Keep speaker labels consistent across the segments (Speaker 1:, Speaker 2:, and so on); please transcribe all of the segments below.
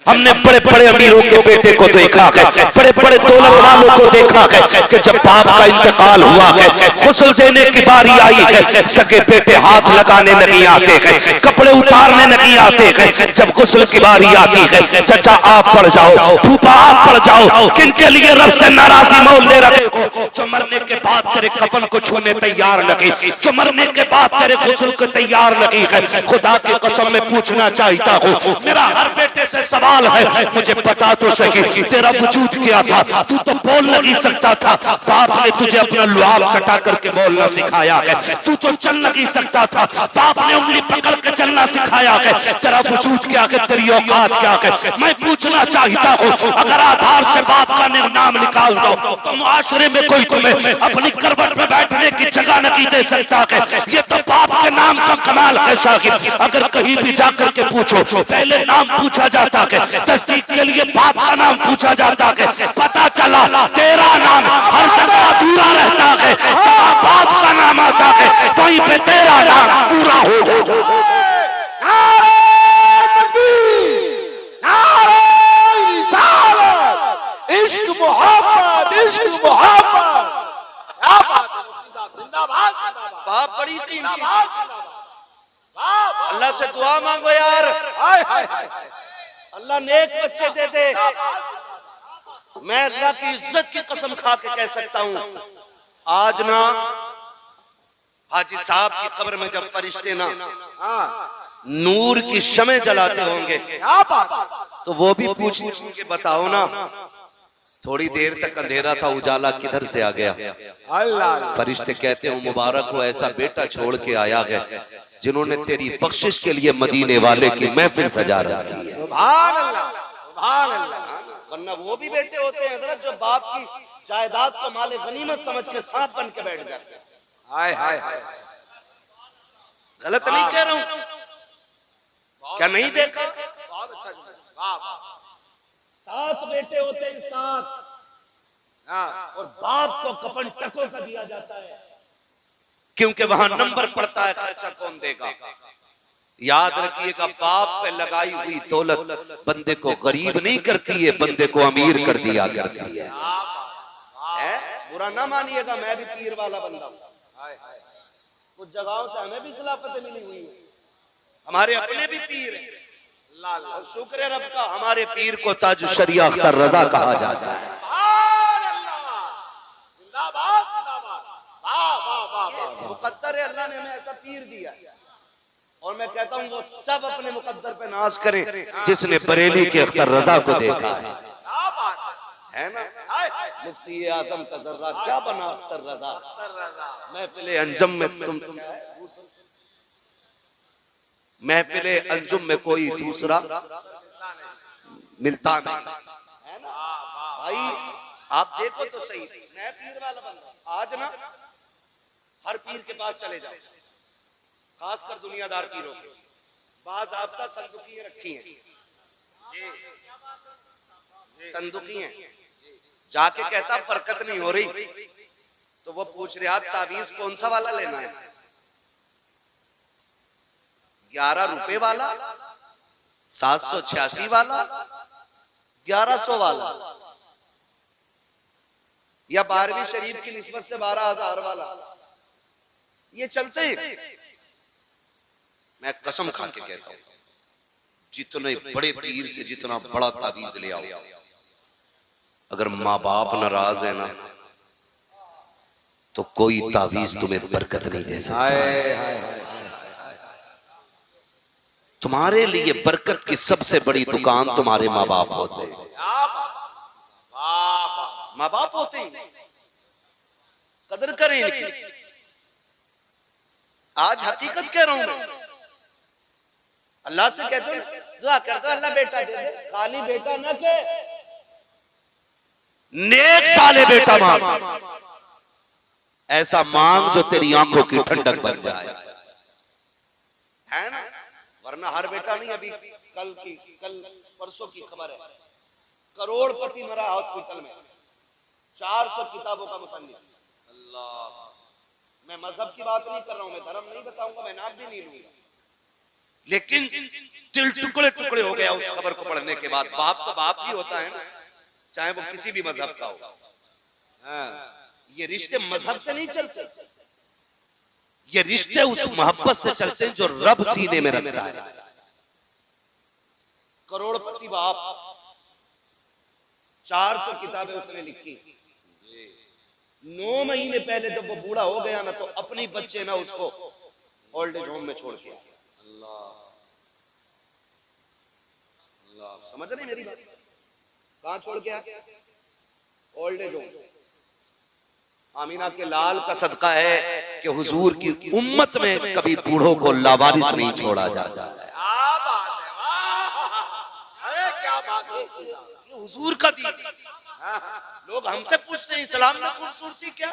Speaker 1: हमने बड़े बड़े अमीरों के बेटे को देखा है, बड़े बड़े दौलत वालों को देखा है कि जब बाप का इंतकाल हुआ है, गुस्ल देने की बारी आई है, सगे बेटे हाथ लगाने नहीं आते हैं, कपड़े उतारने नहीं आते हैं। जब गुस्ल की बारी आती है, चचा आप पड़ जाओ, फूफा आप पड़ जाओ, किनके लिए रब से नाराजी मोल ले रहे हो? जो मरने के बाद तेरे कफन को छूने तैयार नहीं, जो मरने के बाद तेरे गुस्ल को तैयार नहीं है। खुदा की कसम में पूछना चाहता हूँ, मेरा हर बेटे से सवाल है, मुझे बता तो सही तेरा वजूद क्या था? तू तो बोल नहीं सकता था, बाप ने तुझे अपना लुआब चटा करके बोलना सिखाया है। तू तो चल नहीं सकता था, बाप ने उंगली पकड़ के चलना सिखाया है। तेरा वजूद क्या है, तेरी औकात क्या है? मैं पूछना चाहता हूँ, अगर आधार से बाप का नाम निकाल दो तो मुआशरे में कोई तुम्हें अपनी करवट में बैठने की जगह नहीं दे सकता है। ये तो बाप के नाम का कमाल है शाहिद। अगर कहीं भी जाकर के पूछो, पहले नाम पूछा जाता है, तस्दीक के लिए बाप का नाम पूछा जाता है। पता चला तेरा नाम हर जगह अधूरा रहता है, जहाँ बाप का नाम आता है वहीं पे तेरा नाम पूरा हो जाता है।
Speaker 2: इश्क मोहब्बत, इश्क मोहब्बत, क्या बात है मुफ्ती साहब, जिंदाबाद जिंदाबाद।
Speaker 1: बाप बड़ी
Speaker 2: जिंदाबाद जिंदाबाद।
Speaker 1: अल्लाह से दुआ मांगो यार,
Speaker 2: हाय हाय हाय,
Speaker 1: अल्लाह नेक बच्चे दे दे। मैं अल्लाह की इज्जत की कसम खा के कह सकता हूँ, आज ना हाजी साहब की कब्र में जब फरिश्ते ना नूर की शमे जलाते होंगे,
Speaker 2: क्या बात,
Speaker 1: तो वो भी पूछने के बताओ ना, थोड़ी देर तक अंधेरा था, उजाला किधर से आ गया?
Speaker 2: अल्लाह।
Speaker 1: फरिश्ते कहते हो मुबारक हो, ऐसा बेटा छोड़ के आया है जिन्होंने तेरी बख्शिश के लिए मदीने वाले की महफिल सजा रखी है।
Speaker 2: सुभान अल्लाह, सुभान अल्लाह।
Speaker 1: वरना वो भी बेटे होते हैं हजरत जो बाप की जायदाद को माले गनीमत समझ के सांप बन के बैठ जाते हैं।
Speaker 2: हाय हाय हाय,
Speaker 1: गलत नहीं कह रहा हूं, क्या नहीं देखा?
Speaker 2: बहुत अच्छा, वाह।
Speaker 1: 7 बेटे होते हैं, 7, और बाप को कफन टको का दिया जाता है, क्योंकि वहां नंबर पड़ता है, खर्चा कौन देगा। याद रखिएगा, बाप पे लगाई हुई दौलत बंदे को गरीब नहीं करती है, बंदे को अमीर कर दिया करती है। बुरा ना मानिएगा, मैं भी पीर वाला बंदा हूं, कुछ जगहों से हमें भी खिलाफतें मिली हुई है, हमारे अपने भी पीर हैं। और शुक्र है रब का, हमारे पीर को ताज शरिया अख्तर रजा कहा जाता है। मुकद्दर है, अल्लाह ने हमें ऐसा पीर दिया, और मैं कहता हूँ वो सब अपने मुकद्दर पे नाज करें जिसने बरेली के अख्तर रजा को देखा है ना। मुफ्ती आजम का दर्रा क्या बना अख्तर रजा, महफिले अंजुम में तुम महफिले अंजुम में कोई दूसरा मिलता नहीं है ना भाई। आप देखो तो सही, मैं पीर वाला बंदा, आज ना हर पीर के पास चले जाओ, खासकर दुनियादार पीरों के, बाज़ाब्ता संदूकी रखी हैं, संदूकी हैं, जाके कहता बरकत नहीं हो रही, तो वो पूछ रहा तावीज कौन सा वाला लेना है, 11 रुपए वाला, 786 वाला, 1100 वाला, या 12वीं शरीफ की निस्बत से 12,000 वाला, ये चलते हैं। मैं कसम खा के कहता हूं, जितने बड़े पीर से जितना बड़ा तावीज ले आओ, अगर माँ बाप नाराज है ना, तो कोई तावीज तुम्हें बरकत नहीं दे सकता। तुम्हारे लिए बरकत की सबसे बड़ी दुकान तुम्हारे माँ बाप होते हैं, माँ बाप होते हैं, कदर करें इनकी। आज हकीकत कह रहा हूं मैं, अल्लाह से कहते हो दुआ कर दो अल्लाह बेटा दे दे, खाली बेटा ना के नेक साले बेटा मांग, ऐसा मांग जो तेरी आंखों की ठंडक बन जाए, है ना। वरना हर बेटा नहीं, अभी कल परसों की खबर है, करोड़पति मरा हॉस्पिटल में, 400 किताबों का मुसन्निफ। अल्लाह, मैं मजहब की बात नहीं कर रहा हूं, मैं धर्म नहीं बताऊंगा, मैं नाम भी नहीं लूंगा, लेकिन दिल टुकड़े टुकड़े हो गया उस खबर को पढ़ने के बाद। बाप तो बाप ही होता है ना, चाहे वो किसी भी मजहब का हो। ये रिश्ते मजहब से नहीं चलते, ये रिश्ते उस मोहब्बत से चलते हैं जो रब सीने में रखता है। करोड़पति बाप, 400 किताबें उसने लिखी। 9 महीने पहले जब वो बूढ़ा हो गया ना, तो अपनी बच्चे ना उसको ओल्ड एज होम में छोड़ के। समझ रहे मेरी बात? कहां छोड़ के आया? Old age home. आमीना के लाल का सदका है कि हुजूर की उम्मत में कभी बूढ़ों को लावारिस नहीं छोड़ा जाता। ये हुजूर का दीन। लोग हमसे पूछते हैं इस्लाम में खूबसूरती क्या?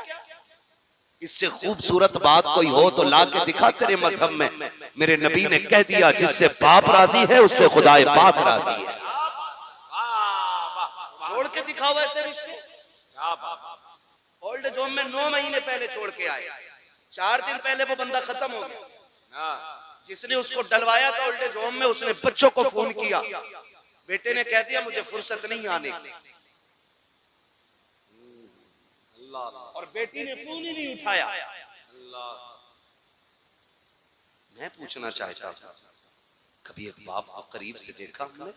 Speaker 1: इससे खूबसूरत बात कोई हो तो ला के दिखा तेरे मजहब में। मेरे नबी ने कह दिया जिससे बाप राजी है उससे खुदाए पाक राजी है। छोड़ के दिखाओ ऐसे रिश्ते। ओल्ड एज होम में 9 महीने पहले छोड़ के आए, 4 दिन पहले वो बंदा खत्म हो गया। जिसने उसको डलवाया था ओल्ड एज होम में, उसने बच्चों को फोन किया, बेटे ने कह दिया मुझे फुर्सत नहीं आने की, और बेटी ने फोन ही नहीं उठाया। मैं पूछना चाहता हूं, कभी एक बाप को करीब से देखा हमने?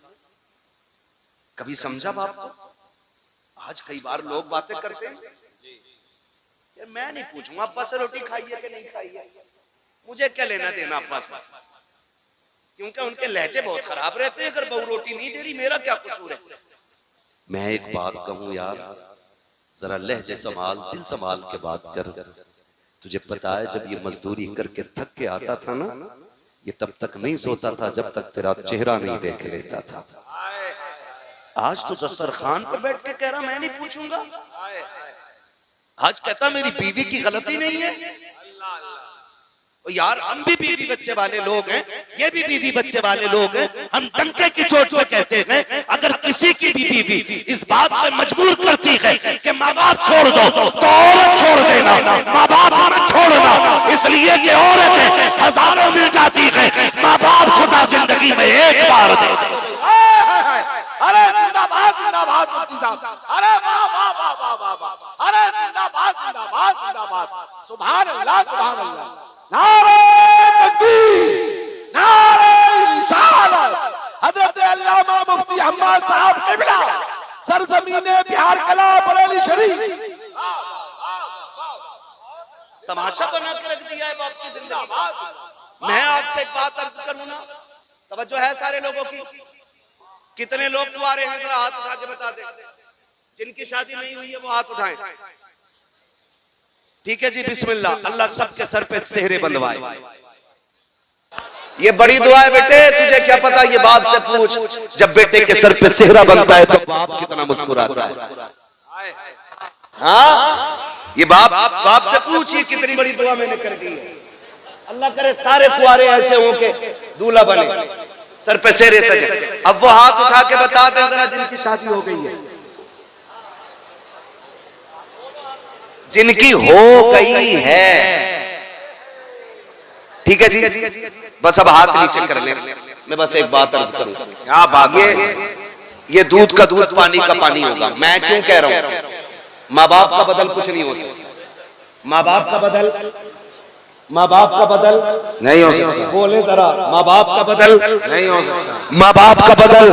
Speaker 1: कभी समझा बाप को? आज कई बार लोग बातें करते हैं, यार मैं नहीं पूछूंगा अब्बा से रोटी खाई है कि नहीं खाई है, मुझे क्या लेना देना अब्बा से, क्योंकि उनके लहजे बहुत खराब रहते हैं। अगर बहू रोटी नहीं दे रही मेरा क्या कसूर है? मैं एक बात कहूं यार, जरा लहजे संभाल, दिल संभाल के बात कर। तुझे पता है जब ये मजदूरी करके थक के आता था ना, ये तब तक नहीं सोता था जब तक तेरा चेहरा नहीं देख लेता था। आज तो दस्तरखान पर बैठ के कह रहा मैं नहीं पूछूंगा। आज कहता मेरी बीवी की गलती नहीं है। यार हम भी बीवी बच्चे वाले लोग हैं, ये भी बीवी बच्चे वाले लोग हैं। हम डंके की चोट पे कहते हैं अगर किसी की भी बीवी इस बात पे मजबूर करती है कि माँ बाप छोड़ दो तो औरत छोड़ देना, माँ बाप मत छोड़ना। इसलिए कि औरतें हजारों मिल जाती है, माँ बाप खुदा जिंदगी में एक बार दे।
Speaker 2: अरे जिंदाबाद जिंदाबाद मुफ्ती साहब, अरे वाह वाह वाह वाह वाह वाह, अरे जिंदाबाद जिंदाबाद जिंदाबाद, सुभान अल्लाह सुभान अल्लाह। नारे तकबीर, नारे रिसालत। हजरत अल्लामा मुफ्ती हम्माद साहब क़िबला, सरजमीने बिहार कला बरेली शरीफ।
Speaker 1: तमाशा बना के रख दिया है बाप की जिंदगी। मैं आपसे एक बात अर्ज करूं ना, तवज्जो है सारे लोगों की? कितने लोग कुंवारे हैं जरा हाथ उठा के बता दे, जिनकी शादी नहीं हुई है वो हाथ उठाएं। ठीक है जी, बिस्मिल्लाह। अल्लाह सबके सर पे सेहरे बंधवाए। ये बड़ी दुआ है बेटे, तुझे क्या पता, ये बाप से पूछ। जब बेटे के सर पे सेहरा बनता है तो बाप कितना मुस्कुराता है। हाँ, ये बाप से पूछ, ये कितनी बड़ी दुआ मैंने कर दी है। अल्लाह करे सारे कुंवारे ऐसे हो के दूल्हा बने, सर पे सेहरे सजे। अब वो हाथ उठा के बता दें जरा जिनकी शादी हो गई है, जिनकी हो गई है। ठीक है जी, बस अब हाथ नीचे कर ले। मैं बस एक बात अर्ज करूं, क्या बात? ये दूध का दूध, पानी का पानी होगा। मैं क्यों कह रहा हूं? माँ बाप का बदल कुछ नहीं हो सकता। माँ बाप का बदल नहीं हो सकता। बोले जरा, माँ बाप का बदल नहीं हो सकता। माँ बाप का बदल,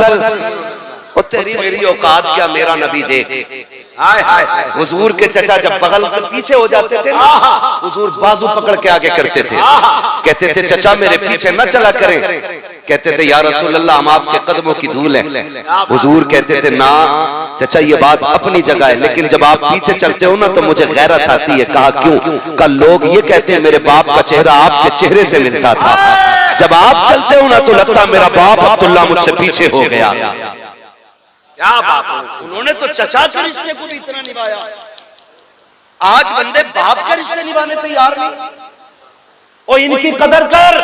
Speaker 1: और तेरी मेरी औकात क्या, मेरा नबी देख। हुजूर के चचा जब बगल से पीछे हो जाते थे ना, हुजूर बाजू पकड़ के आगे करते थे, कहते थे चचा मेरे पीछे न चला करें। कहते थे या रसूल अल्लाह हम आपके कदमों की धूल है। हुजूर कहते थे ना चचा ये बात अपनी जगह है, लेकिन जब आप पीछे चलते हो ना तो मुझे गैरत आती है। कहा क्यों? कल लोग ये कहते हैं मेरे बाप का चेहरा आपके चेहरे से मिलता था। जब आप चलते हो ना तो लगता मेरा बाप अब्दुल्ला मुझसे पीछे हो गया। क्या बात है, उन्होंने तो चचा के रिश्ते को भी इतना निभाया। आज बंदे बाप के रिश्ते निभाने तैयार नहीं। और इनकी कदर कर,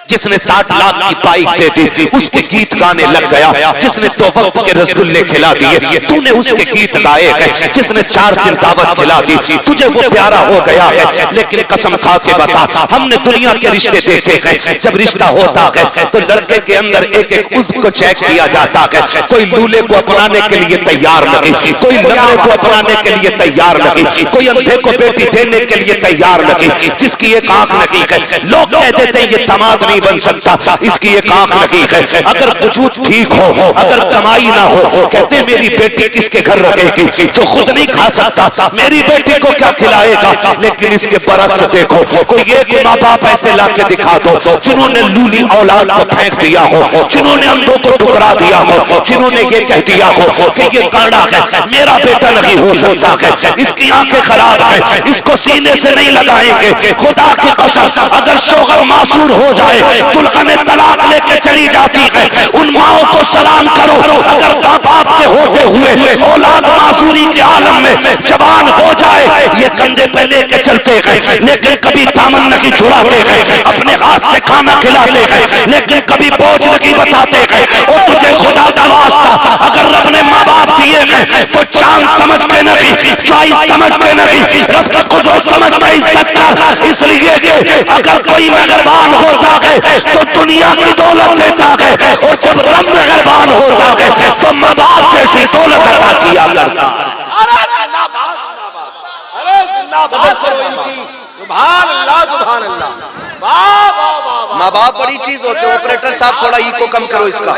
Speaker 1: जिसने 60 लाख की बाइक दे दी उसके गीत गाने लग गया, जिसने 2 वक्त के रसगुल्ले खिला दिए तूने उसके गीत गाए गए, जिसने 4 दिन दावत खिला दी तुझे वो प्यारा हो गया है। लेकिन कसम खा के बता, हमने दुनिया के रिश्ते देखे हैं, जब रिश्ता होता है तो लड़के के अंदर एक एक उज़्व को चेक किया जाता है। कोई लूले को अपनाने के लिए तैयार नहीं, कोई लंगड़े को अपनाने के लिए तैयार नहीं, कोई अंधे को बेटी देने के लिए तैयार नहीं, जिसकी एक आंख नहीं है लोग कह देते हैं ये दामाद नहीं बन सकता, इसकी एक आंख नहीं है। अगर वजूद ठीक हो, अगर कमाई ना हो, कहते मेरी बेटी किसके घर रहेगी जो खुद नहीं खा सकता, मेरी बेटी को क्या खिलाएगा। लेकिन इसके बरक्स देखो, कोई एक माँ बाप ऐसे लाके दिखा दो जिन्होंने लूली औलाद को फेंक दिया हो, जिन्होंने अंधों को ठुकरा दिया हो, जिन्होंने ये कह दिया हो कि ये काड़ा है, मेरा बेटा नहीं हो सकता है, इसकी आंखें खराब है, इसको सीने से नहीं लगाएंगे। खुदा की कसम, अगर शोहर मासूर हो जाए, दुल्हन तलाक लेके चली जाती है, उन माओ को सलाम करो। अगर माँ बाप के होते हुए औलाद मासूरी के आलम में जवान हो जाए, ये कंधे पे लेके चलते हैं लेकिन कभी दामन नहीं छुड़ाते हैं, अपने हाथ से खाना खिलाते हैं लेकिन कभी बोझ नहीं बताते हैं। और तुझे खुदा का वास्ता, अगर रब ने माँ बाप दिए हैं तो चांद समझ के नहीं, चॉइस समझ के नहीं, रब का कुदरत समझ के इज्जत कर। इसलिए कि अगर कोई मेहरबान होता है तो दुनिया की दौलत देता है, और जब रब मेहरबान होता है तो माँ बाप जैसी दौलत अता किया करता है।
Speaker 2: अरे जिंदाबाद, अरे जिंदाबाद, सुभान अल्लाह, सुभान अल्लाह, वाह वाह वाह।
Speaker 3: माँ बाप बड़ी चीज होते हैं। ऑपरेटर साहब थोड़ा इको कम करो इसका,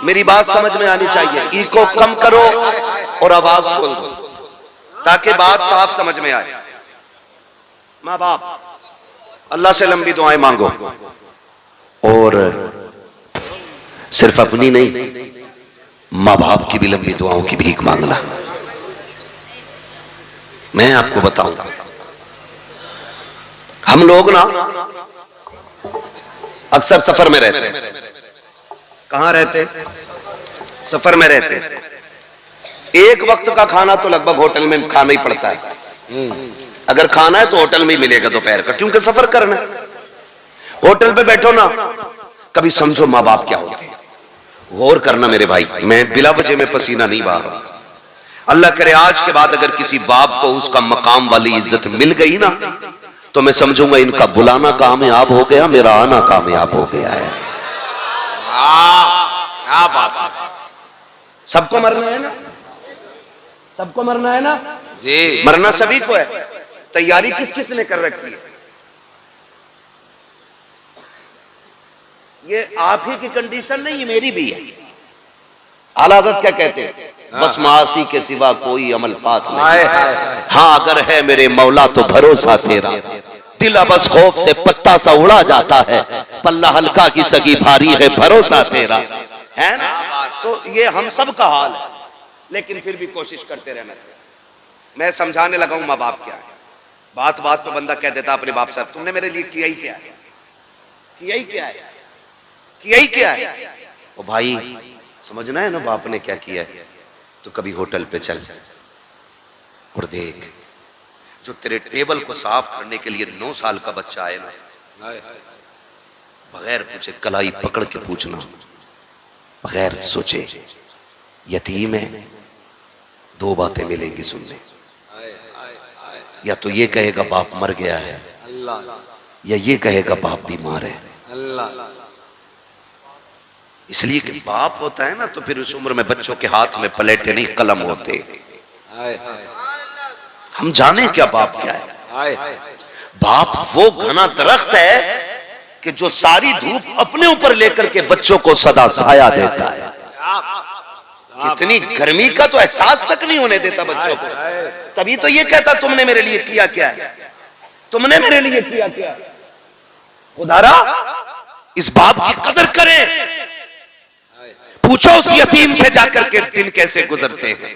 Speaker 3: मेरी बात समझ में आनी चाहिए। इको कम करो और आवाज खोल दो ताकि बात साफ समझ में आए। माँ बाप, अल्लाह से लंबी दुआएं मांगो, और सिर्फ अपनी नहीं, माँ बाप की भी लंबी दुआओं की भीख मांगना। मैं आपको बताऊं, हम लोग ना अक्सर सफर में रहते हैं। कहां रहते? सफर में रहते हैं। एक वक्त का खाना तो लगभग होटल में खाना ही पड़ता है। अगर खाना है तो होटल में ही मिलेगा दोपहर का, क्योंकि सफर करना है। होटल पे बैठो ना, कभी समझो माँ बाप क्या होते हैं। गौर करना मेरे भाई, मैं बिला वजह में पसीना नहीं बहा रहा। अल्लाह करे आज के बाद अगर किसी बाप को उसका मकाम वाली इज्जत मिल गई ना, तो मैं समझूंगा इनका बुलाना कामयाब हो गया, मेरा आना कामयाब हो गया है।
Speaker 2: क्या बात।
Speaker 3: सबको मरना है ना, सबको मरना है ना
Speaker 2: जी,
Speaker 3: मरना सभी को है। तैयारी किस किस ने कर रखी है? ये आप ही की कंडीशन नहीं, ये मेरी भी है। आला हज़रत क्या कहते हैं? बस मासी के सिवा कोई अमल पास नहीं। हाँ अगर है मेरे मौला तो भरोसा तेरा, दिल बस खौफ से पत्ता सा उड़ा जाता है, पल्ला हल्का की सगी भारी है भरोसा तेरा, है ना। तो ये हम सब का हाल है, लेकिन फिर भी कोशिश करते रहना चाहिए। मैं समझाने लगा हूं माँ बाप क्या है। बात बात पे बंदा कह देता अपने बाप साहब तुमने मेरे लिए किया ही क्या है, किया ही क्या है, किया ही क्या है। ओ भाई समझना है ना बाप ने क्या किया है। तो कभी होटल पे चल और देख, जो तेरे टेबल को साफ करने के लिए 9 साल का बच्चा आए ना, बगैर पूछे कलाई पकड़ के पूछना, बगैर सोचे यतीम है, 2 बातें मिलेंगी सुनने। या तो ये कहेगा बाप मर गया है, या ये कहेगा बाप बीमार है। इसलिए कि बाप होता है ना, तो फिर उस उम्र में बच्चों के हाथ में पलेटे नहीं कलम होते। हम जाने क्या बाप क्या है। बाप वो घना दरख्त है कि जो सारी धूप अपने ऊपर लेकर के बच्चों को सदा साया देता है। कितनी गर्मी का तो एहसास तक नहीं होने देता बच्चों को। तभी तो ये कहता तुमने मेरे लिए किया क्या है, तुमने मेरे लिए किया क्या है। खुदारा इस बाप की कदर करें। पूछो उस यतीम से जाकर के दिन कैसे गुजरते हैं,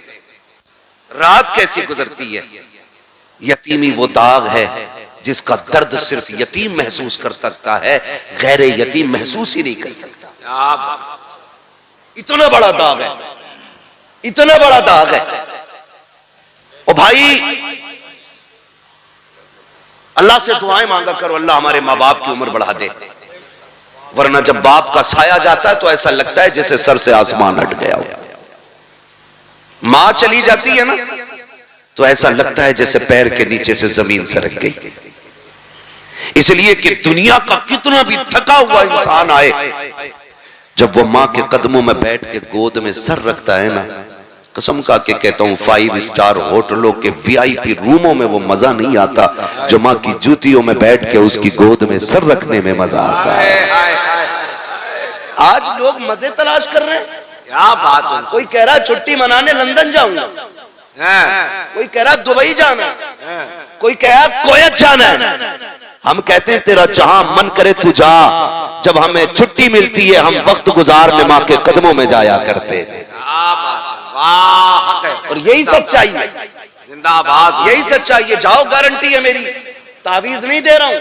Speaker 3: रात कैसी गुजरती है। यतीमी वो दाग है जिसका दर्द सिर्फ यतीम महसूस कर सकता है, गैर यतीम महसूस ही नहीं कर सकता। इतना बड़ा दाग है, इतना बड़ा दाग है। ओ भाई अल्लाह से दुआएं मांगा करो, अल्लाह हमारे माँ बाप की उम्र बढ़ा दे, वरना जब बाप का साया जाता है तो ऐसा लगता है जैसे सर से आसमान हट गया हो। मां चली जाती है ना तो ऐसा लगता है जैसे पैर के नीचे से जमीन सरक गई। इसलिए कि दुनिया का कितना भी थका हुआ इंसान आए, जब वो मां के कदमों में बैठ के गोद में सर रखता है ना, कसम खा के कहता हूं 5 स्टार होटलों के VIP रूमों में वो मजा नहीं आता जो मां की जूतियों में बैठ के उसकी गोद में सर रखने में मजा आता है। आज लोग मजे तलाश कर रहे हैं।
Speaker 2: क्या बात है।
Speaker 3: कोई कह रहा छुट्टी मनाने लंदन जाऊंगा, कोई कह रहा दुबई जाना है, कोई कह रहा कोयत जाना है। हम कहते हैं तेरा जहां मन करे तू जा, जब हमें छुट्टी मिलती है हम वक्त गुजारने मां के कदमों में जाया करते हैं। और यही सच्चाई है,
Speaker 2: जिंदाबाद,
Speaker 3: यही सच्चाई है। जाओ, गारंटी है मेरी, तावीज नहीं दे रहा हूं,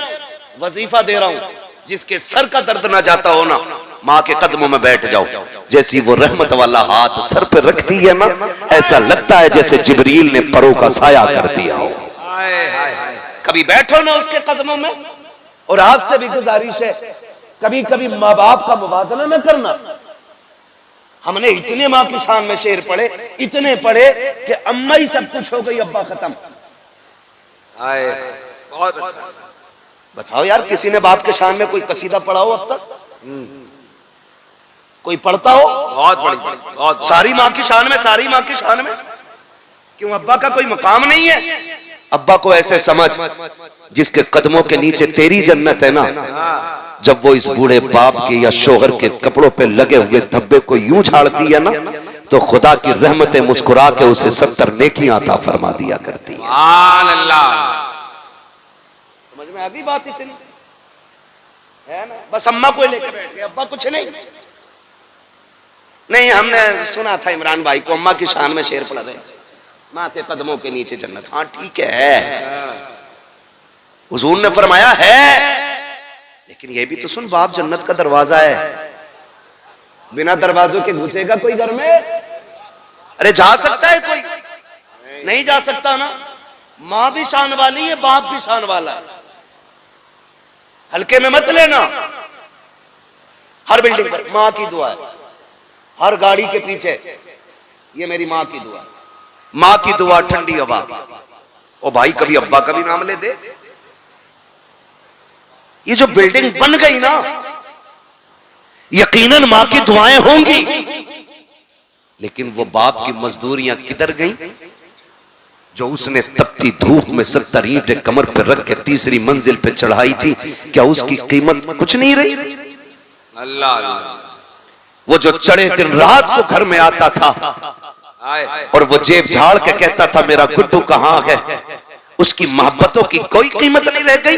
Speaker 3: वजीफा दे रहा हूं। जिसके सर का दर्द ना जाता हो ना, मां के कदमों में बैठ जाओ। जैसी वो रहमत वाला हाथ सर पे रखती है ना, ऐसा लगता है जैसे जिब्रील ने परों का साया कर दिया हो। कभी बैठो ना उसके कदमों में। और आपसे भी गुजारिश है, कभी कभी माँ बाप का मुवाजना न करना। हमने इतने माँ की शान में शेर पढ़े, इतने पढ़े कि अम्मा ही सब कुछ हो गई, अब्बा खत्म।
Speaker 2: बहुत अच्छा।
Speaker 3: बताओ यार, किसी ने बाप के शान में कोई कसीदा पढ़ा हो अब तक? कोई पढ़ता हो?
Speaker 2: बहुत बड़ी, बहुत।
Speaker 3: सारी माँ की शान में, सारी माँ की शान में। क्यों अब्बा का कोई मुकाम नहीं है? अब्बा को ऐसे समझ, जिसके कदमों के नीचे तेरी जन्नत है ना, जब वो इस बूढ़े बाप के या शोहर के कपड़ों पे लगे हुए धब्बे को यूं झाड़ती है ना, तो खुदा की रहमतें मुस्कुरा के उसे 70 नेकियां अता फरमा दिया करती है। समझ में आ गई बात? इतनी है ना, बस अम्मा को लेकर बैठ गए, अब्बा कुछ नहीं। नहीं, हमने सुना था इमरान भाई को अम्मा की शान में शेर पढ़ रहे, माँ के कदमों के नीचे जन्नत। हाँ ठीक है, हुजूर ने फरमाया है, लेकिन ये भी तो सुन, बाप जन्नत का दरवाजा है, बिना दरवाजों के घुसेगा कोई घर में? अरे जा सकता है कोई? नहीं जा सकता ना। माँ भी शान वाली है, बाप भी शान वाला है, हल्के में मत लेना। हर बिल्डिंग पर माँ की दुआ है, हर गाड़ी के पीछे ये मेरी माँ की दुआ, माँ की दुआ, ठंडी हवा। ओ भाई, कभी अब्बा का भी नाम ले दे। ये जो बिल्डिंग बन गई ना, यकीनन मां की दुआएं होंगी, लेकिन वो बाप की मजदूरियां किधर गई जो उसने तपती धूप में 70 ईंटें कमर पर रख के तीसरी मंजिल पे चढ़ाई थी? क्या उसकी कीमत कुछ नहीं रही?
Speaker 2: अल्लाह।
Speaker 3: वो जो चढ़े दिन रात को घर में आता था और वो जेब झाड़ के कहता था मेरा गुड्डू कहां है, उसकी मोहब्बतों की कोई कीमत नहीं रह गई।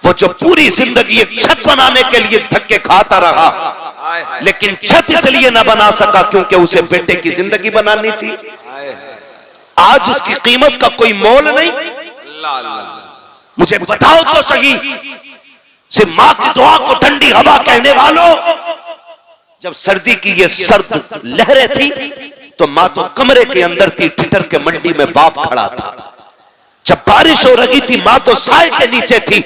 Speaker 3: वो जो पूरी जिंदगी एक छत बनाने के लिए धक्के खाता रहा, लेकिन छत इसलिए ना बना सका क्योंकि उसे बेटे की जिंदगी बनानी थी। आज उसकी कीमत का कोई मोल नहीं। मुझे बताओ तो सही, सिर्फ मां की दुआ को ठंडी हवा कहने वालों, जब सर्दी की ये सर्द लहरें थी तो मां तो कमरे के अंदर थी, ठिठर के मंडी में बाप खड़ा था। जब बारिश हो रही थी मां तो साए के नीचे थी,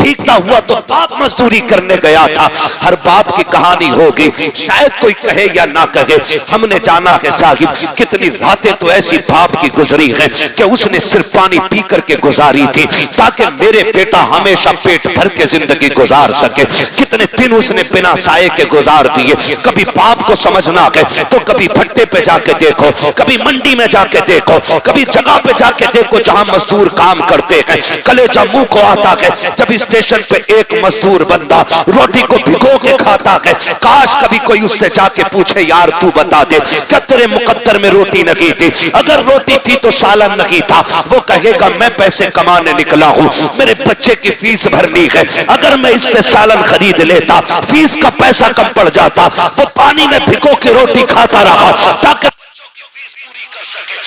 Speaker 3: भीगता हुआ तो बाप मजदूरी करने गया था। हर बाप की कहानी होगी, शायद कोई कहे या ना कहे, हमने जाना है साहिब, कितनी रातें तो ऐसी बाप की गुजरी हैं कि उसने सिर्फ पानी पी करके गुजारी थी ताकि मेरे बेटा हमेशा पेट भर के जिंदगी गुजार सके। कितने दिन उसने बिना साए के गुजार दिए। कभी बाप को समझना है तो कभी भट्टे पे जाके देखो, कभी मंडी में जाके देखो, कभी जगह पे जाके देखो जहां मजदूर काम करते हैं। कलेजा मुंह को आता है जब स्टेशन पे एक मजदूर बंदा रोटी को भिगो के खाता है। काश कभी कोई उससे जाके पूछे यार तू बता दे क्या तेरे मुकद्दर में रोटी नहीं थी? अगर रोटी थी तो सालन नहीं था। वो कहेगा मैं पैसे कमाने निकला हूं, मेरे बच्चे की फीस भरनी है, अगर मैं इससे सालन खरीद लेता फीस का पैसा कम पड़ जाता। वो पानी में भिगो के रोटी खाता रहा ताकि बच्चों की फीस पूरी कर सके।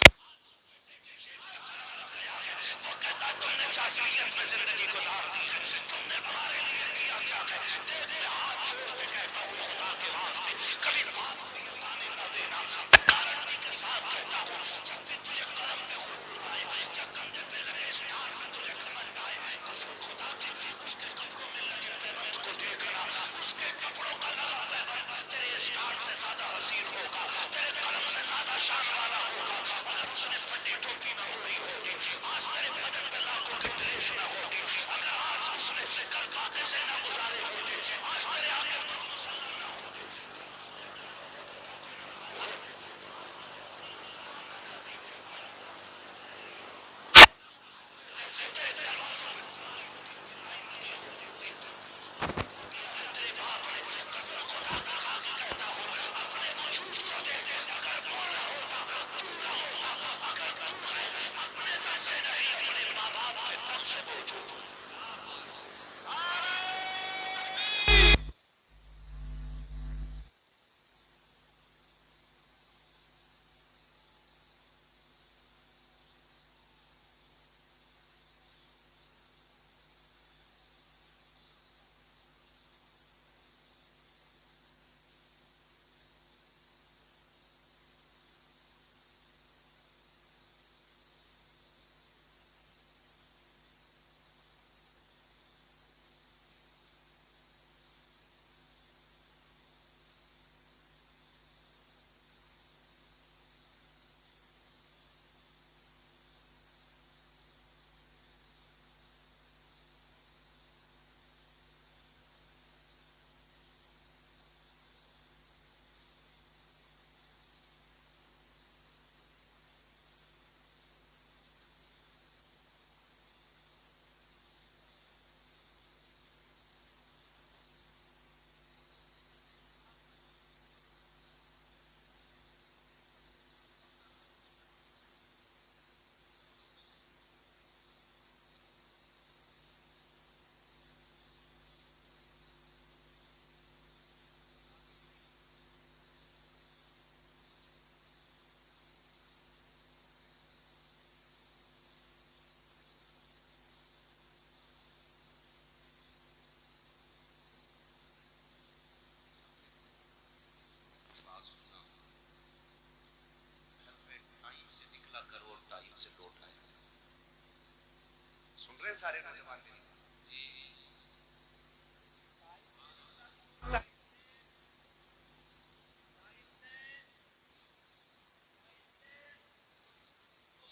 Speaker 3: सारे नौजवान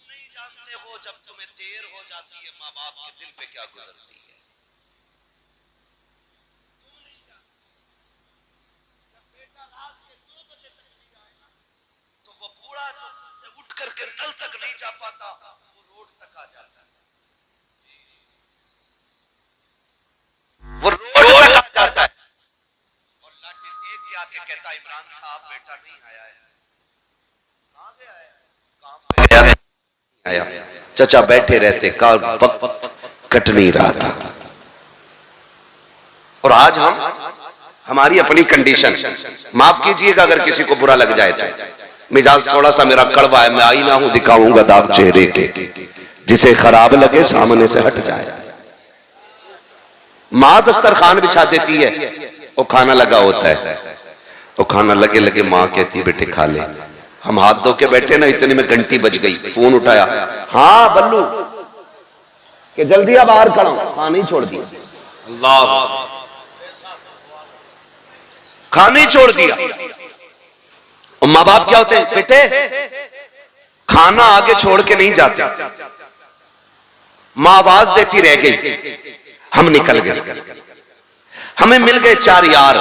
Speaker 3: नहीं जानते हो जब तुम्हें देर हो जाती है माँ बाप के दिल पे क्या गुजरती है। तुम नहीं जानते जब बेटा रात के 2 बजे तक नहीं आएगा तो वो बूढ़ा जो उठ करके नल तक नहीं जा पाता वो रोड तक आ जाता है। वो रोड तक आ जाता है और लाठी टेक के आके कहता इमरान साहब बेटा नहीं आया है। कहां गया है? काम पे गया है। आया चचा बैठे रहते का वक्त कट नहीं रहा था। और आज हमारी अपनी कंडीशन, माफ कीजिएगा अगर किसी को बुरा लग जाए तो, मिजाज थोड़ा सा मेरा कड़वा है, मैं आईना हूं दिखाऊंगा दाग चेहरे के, जिसे खराब लगे सामने से हट जाए। मां दस्तरखान बिछा देती है, वो खाना लगा होता है, वो खाना लगे लगे मां कहती है बेटे खा ले। हम हाथ धो के बैठे ना, इतने में घंटी बज गई, फोन उठाया, हाँ बल्लू कि जल्दी अब बाहर खड़ा हूं, खाना ही छोड़ दिया।
Speaker 2: अल्लाह
Speaker 3: खाना ही छोड़ दिया। और माँ बाप क्या होते हैं, बेटे खाना आगे छोड़ के नहीं जाते। माँ आवाज देती रह गई, हम निकल गए। हमें मिल गए 4 यार,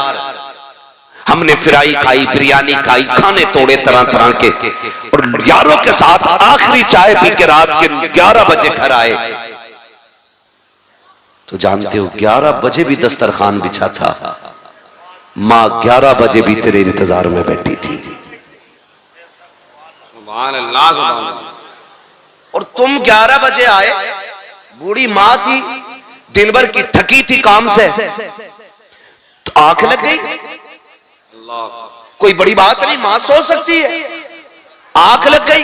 Speaker 3: हमने फ्राई खाई, बिरयानी खाई, खाने तोड़े तरह तरह के, और यारों के साथ आखिरी चाय पी के रात के 11 बजे घर आए। तो जानते हो 11 बजे भी दस्तरखान बिछा था, मां 11 बजे भी तेरे इंतजार में बैठी थी।
Speaker 2: सुभान अल्लाह सुभान अल्लाह।
Speaker 3: और तुम 11 बजे आए, बूढ़ी मां थी, दिन भर की थकी थी काम से, तो आंख लग गई। कोई बड़ी बात नहीं, मां सो सकती है। आंख लग गई,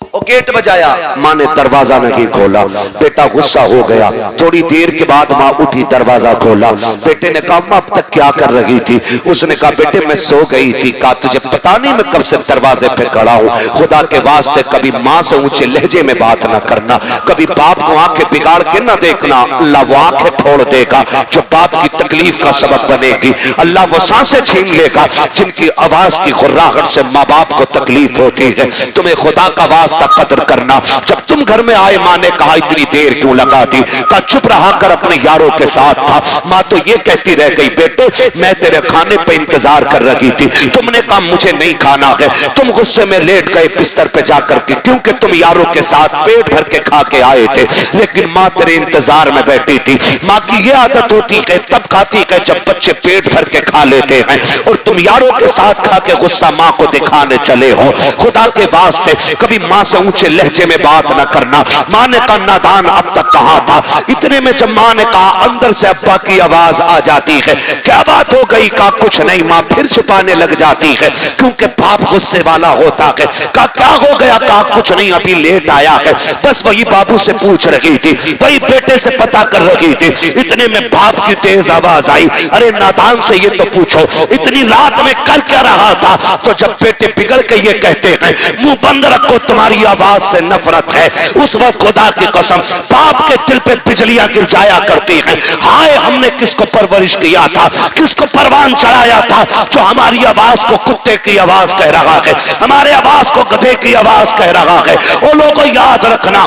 Speaker 3: और गेट बजाया, मां ने दरवाजा नहीं खोला। बेटा गुस्सा हो गया। थोड़ी देर के बाद मां उठी, दरवाजा खोला। बेटे ने कहा मां अब तक क्या कर रही थी? उसने कहा बेटे मैं सो गई थी। कहा तुझे पता नहीं मैं कब से दरवाजे पे खड़ा हूं? खुदा के वास्ते कभी मां से ऊंचे लहजे में बात ना करना, कभी बाप को आंखें बिगाड़ के ना देखना, अल्लाह वो आंखें फोड़ देगा जो
Speaker 1: बाप की तकलीफ का सबब बनेगी। अल्लाह वो सांसें छीन लेगा जिनकी आवाज की गुर्राहट से माँ बाप को तकलीफ होती है। तुम्हें खुदा का वास्ता कदर करना। जब तुम घर में आए, माँ ने कहा इतनी देर क्यों लगा दी? कहा चुप रहा कर, अपने यारों के साथ था। माँ तो ये कहती रह गई बेटे मैं तेरे खाने पे इंतजार कर रही थी, तुमने कहा मुझे नहीं खाना है, तुम गुस्से में लेट गए बिस्तर पे जाकर के, क्योंकि तुम यारों के साथ पेट भर के खा के आए थे। लेकिन माँ तेरे इंतजार में बैठी थी। माँ की ये आदत होती है तब खाती है जब बच्चे पेट भर के खा लेते हैं, और तुम यारों के साथ खा के गुस्सा माँ को दिखाने चले हो। खुदा के वास्ते कभी माँ से ऊंचे लहजे में बात न करना। माँ ने कहा नादान अब तक कहा था। इतने में जब माँ ने कहा, अंदर से अब्बा की आवाज आ जाती है, क्या बात हो गई? कहा कुछ नहीं। माँ फिर छुपाने लग जाती है क्योंकि बाप गुस्से वाला होता है। कहा क्या हो गया? कहा कुछ नहीं, अभी लेट आया है, बस वही बाबू से पूछ रही थी, वही बेटे से पता कर रही थी। इतने में बाप की तेज आवाज आई, अरे नादान से ये तो पूछो इतनी रात में कर क्या रहा था? तो जब बेटे बिगड़ के ये कहते हैं मुंह बंद रखो तुम्हारी आवाज से नफरत है, उस वक्त खुदा की कसम बाप के दिल पे बिजलियां गिर जाया करती हैं। हाय हमने किसको परवरिश किया था, किसको परवान चढ़ाया था जो हमारी आवाज को कुत्ते की आवाज कह रहा है, हमारे आवाज को गधे की आवाज कह रहा है। वो लोगों याद रखना,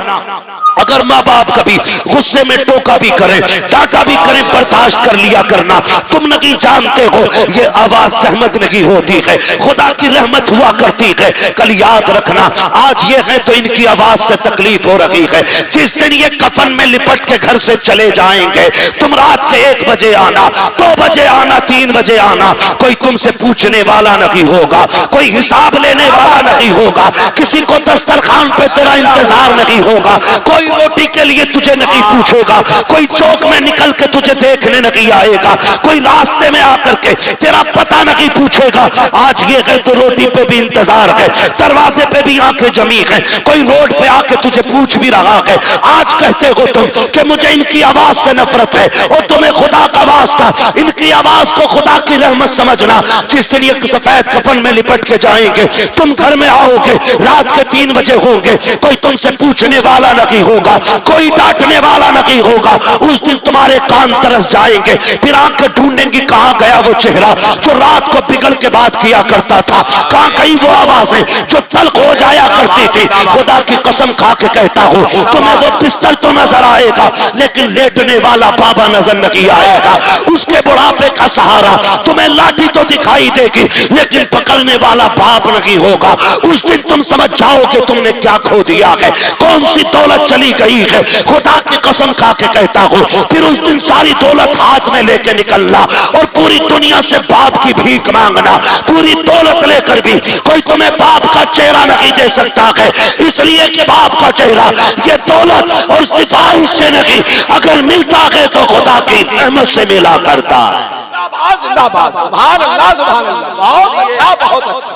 Speaker 1: अगर माँ बाप कभी गुस्से में टोका भी करें, डांटा भी करें, बर्दाश्त कर लिया करना। तुम नहीं जानते हो ये आवाज सहमत नहीं होती है, खुदा की रहमत हुआ करती है। कल याद रखना, आज ये है तो इनकी आवाज से तकलीफ हो रही है। जिस दिन ये कफन में लिपट के घर से चले जाएंगे, तुम रात के 1 बजे आना, 2 बजे आना, 3 बजे आना, कोई तुमसे पूछने वाला नहीं होगा, कोई हिसाब लेने वाला नहीं होगा, किसी को दस्तरखान पे तेरा इंतजार नहीं होगा, कोई रोटी के लिए तुझे नहीं पूछेगा, कोई चौक में निकल के तुझे देखने नहीं आएगा, कोई रास्ते में आकर के तेरा पता नहीं पूछेगा। आज ये है तो रोटी पे भी इंतजार है, दरवाजे पे भी आंखें जमी है, कोई रोड पे आके तुझे पूछ भी रहा है। आज कहते हो तुम कि मुझे इनकी आवाज से नफरत है, और तुम्हें खुदा का वास्ता इनकी आवाज को खुदा की रहमत समझना। जिस दिन ये सफेद कफन में लिपट के जाएंगे, तुम घर में आओगे, रात के 3 बजे होंगे, कोई तुमसे पूछने वाला नहीं होगा, कोई डांटने वाला नहीं होगा। उस दिन तुम्हारे कान तरस जाएंगे, फिर आंखें ढूंढेंगी कहां गया वो चेहरा जो रात को बिगड़ के बात किया करता था, कहां गई वो आवाजें जो तल्ख हो जाया करती थी। खुदा की कसम खा के कहता हूं, तुम्हें वो पिस्तल तो नजर आएगा लेकिन लेटने वाला बाबा नजर नहीं आएगा। उसके बुढ़ापे का सहारा तुम्हें लाठी तो दिखाई देगी लेकिन पकड़ने वाला बाप नहीं होगा। उस दिन तुम समझ जाओगे तुमने क्या खो दिया है, कौन सी दौलत चली गई है। खुदा की कसम खा के कहता हूं, फिर उस दिन सारी दौलत हाथ में लेके निकलना और पूरी दुनिया से बाप की भीख मांगना। पूरी दौलत लेकर भी कोई तुम्हें बाप का चेहरा नहीं दे सकता है, इसलिए कि बाप का चेहरा ये दौलत और सिफारिश से नहीं, अगर मिलता है तो खुदा की रहमत से मिला करता है।
Speaker 2: जिंदाबाद जिंदाबाद, सुभान अल्लाह सुभान अल्लाह, बहुत अच्छा बहुत अच्छा,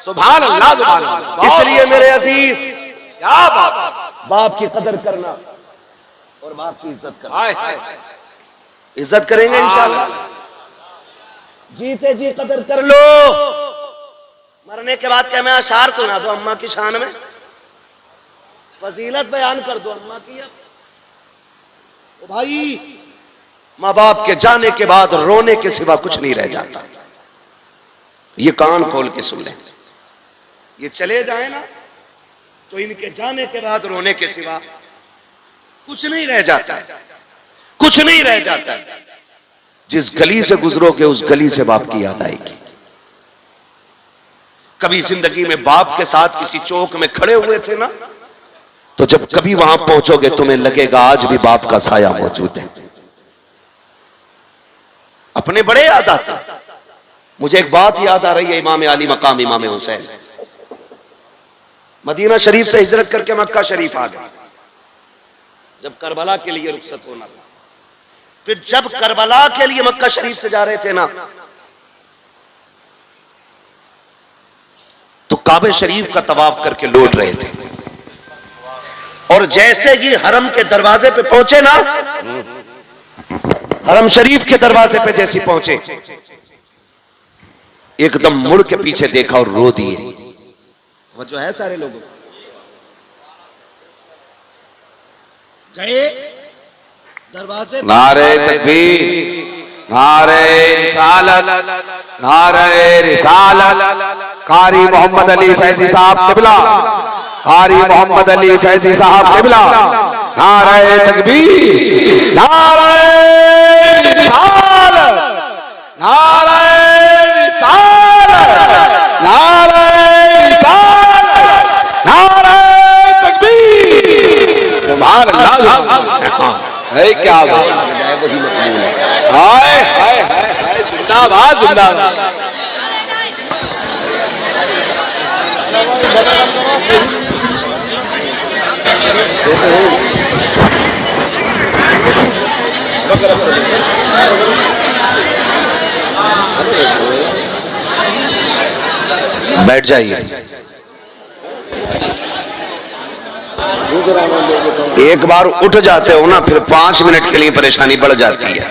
Speaker 2: सुभान अल्लाह सुभान अल्लाह।
Speaker 3: इसलिए मेरे अजीज,
Speaker 2: क्या बात,
Speaker 3: बाप की कदर करना और बाप की इज्जत करना।
Speaker 2: हाय हाय,
Speaker 3: इज्जत करेंगे इंशाअल्लाह, जीते जी कदर कर लो। मरने के बाद क्या मैं अशार सुना दो अम्मा की शान में, फजीलत बयान कर दो अम्मा की। अब भाई माँ बाप के जाने के बाद रोने के सिवा कुछ नहीं रह जाता। ये कान खोल के सुन लें, ये चले जाए ना तो इनके जाने के बाद रोने के सिवा कुछ नहीं रह जाता, कुछ नहीं रह जाता। जिस गली से गुजरोगे उस गली से बाप की याद आएगी। कभी जिंदगी में बाप के साथ किसी चौक में खड़े हुए थे ना, तो जब कभी वहां पहुंचोगे तुम्हें लगेगा आज भी बाप का साया मौजूद है। अपने बड़े याद आता। मुझे एक बात याद आ रही है, इमाम अली मकाम इमाम हुसैन मदीना शरीफ से हिजरत करके मक्का शरीफ आ गए। जब करबला के लिए रुखसत होना था, फिर जब करबला के लिए मक्का शरीफ से जा रहे थे ना, तो काबे शरीफ का तवाफ करके लौट रहे थे, और जैसे ही हरम के दरवाजे पे पहुंचे ना, हरम शरीफ के दरवाजे पे जैसे पहुंचे, एकदम मुड़ के पीछे देखा और रो दिए। वो जो है सारे लोगों गए, दरवाजे
Speaker 2: नारे तकबीर, नारे रिसालत, नारे रिसालत। कारी मोहम्मद अली फैजी साहब किबला, कारी मोहम्मद अली फैजी साहब किबला। नारे तकबीर, नारे रिसालत, नारे रिसालत, नारे रिसालत, नारे तकबीर। सुभान अल्लाह। है क्या बात, हाय हाय हाय जिंदाबाद जिंदाबाद।
Speaker 3: बैठ जाइए। एक बार उठ जाते हो ना, फिर 5 मिनट के लिए परेशानी बढ़ जाती है।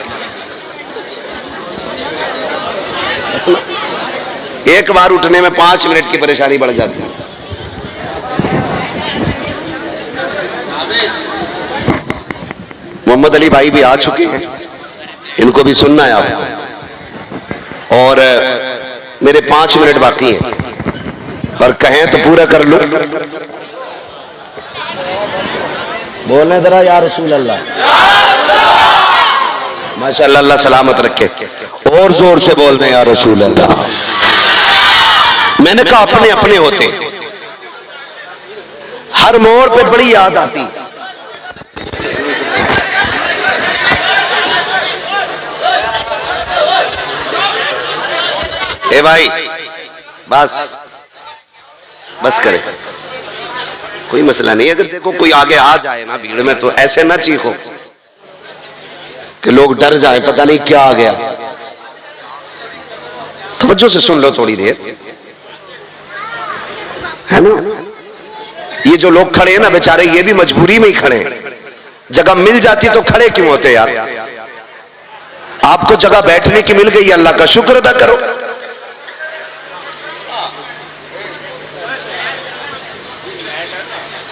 Speaker 3: एक बार उठने में 5 मिनट की परेशानी बढ़ जाती है। मोहम्मद अली भाई भी आ चुके हैं, इनको भी सुनना है आपको, और मेरे 5 मिनट बाकी हैं, और कहें तो पूरा कर लो। बोलने जरा या रसूल अल्लाह। माशाअल्लाह, अल्लाह सलामत रखे। और जोर से बोल दें या रसूल अल्लाह। मैंने कहा अपने अपने होते, हर मोड़ पे बड़ी याद आती। ए भाई बस बस करे, कोई मसला नहीं। अगर देखो कोई आगे आ जाए ना भीड़ में, तो ऐसे ना चीखो कि लोग डर जाए, पता नहीं क्या आ गया। तवज्जो से सुन लो थोड़ी देर, है ना। ये जो लोग खड़े हैं ना बेचारे, ये भी मजबूरी में ही खड़े हैं। जगह मिल जाती तो खड़े क्यों होते यार। आपको जगह बैठने की मिल गई, अल्लाह का शुक्र अदा करो।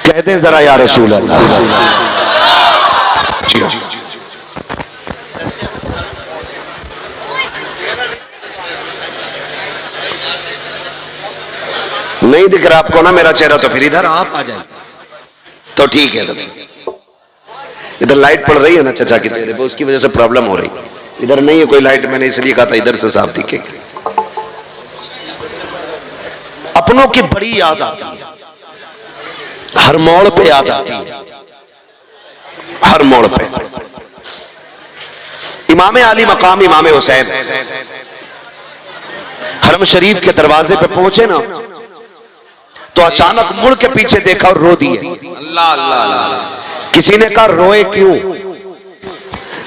Speaker 3: कहते जरा या रसूल अल्लाह। जी हाँ, नहीं दिख रहा आपको ना मेरा चेहरा, तो फिर इधर आप आ जाए तो ठीक है। इधर लाइट पड़ रही है ना चचा के चेहरे पे, उसकी वजह से प्रॉब्लम हो रही। इधर नहीं है कोई लाइट, मैंने इसलिए कहा था इधर से साफ दिखेगी। अपनों की बड़ी याद आती है, हर मोड़ पे याद आती है, हर मोड़ पे। इमाम आली मकाम इमाम हुसैन हरम शरीफ के दरवाजे पे पहुंचे ना, तो अचानक मुड़ के पीछे देखा और रो दिए।
Speaker 2: अल्लाह अल्लाह अल्लाह।
Speaker 3: किसी ने कहा रोए क्यों?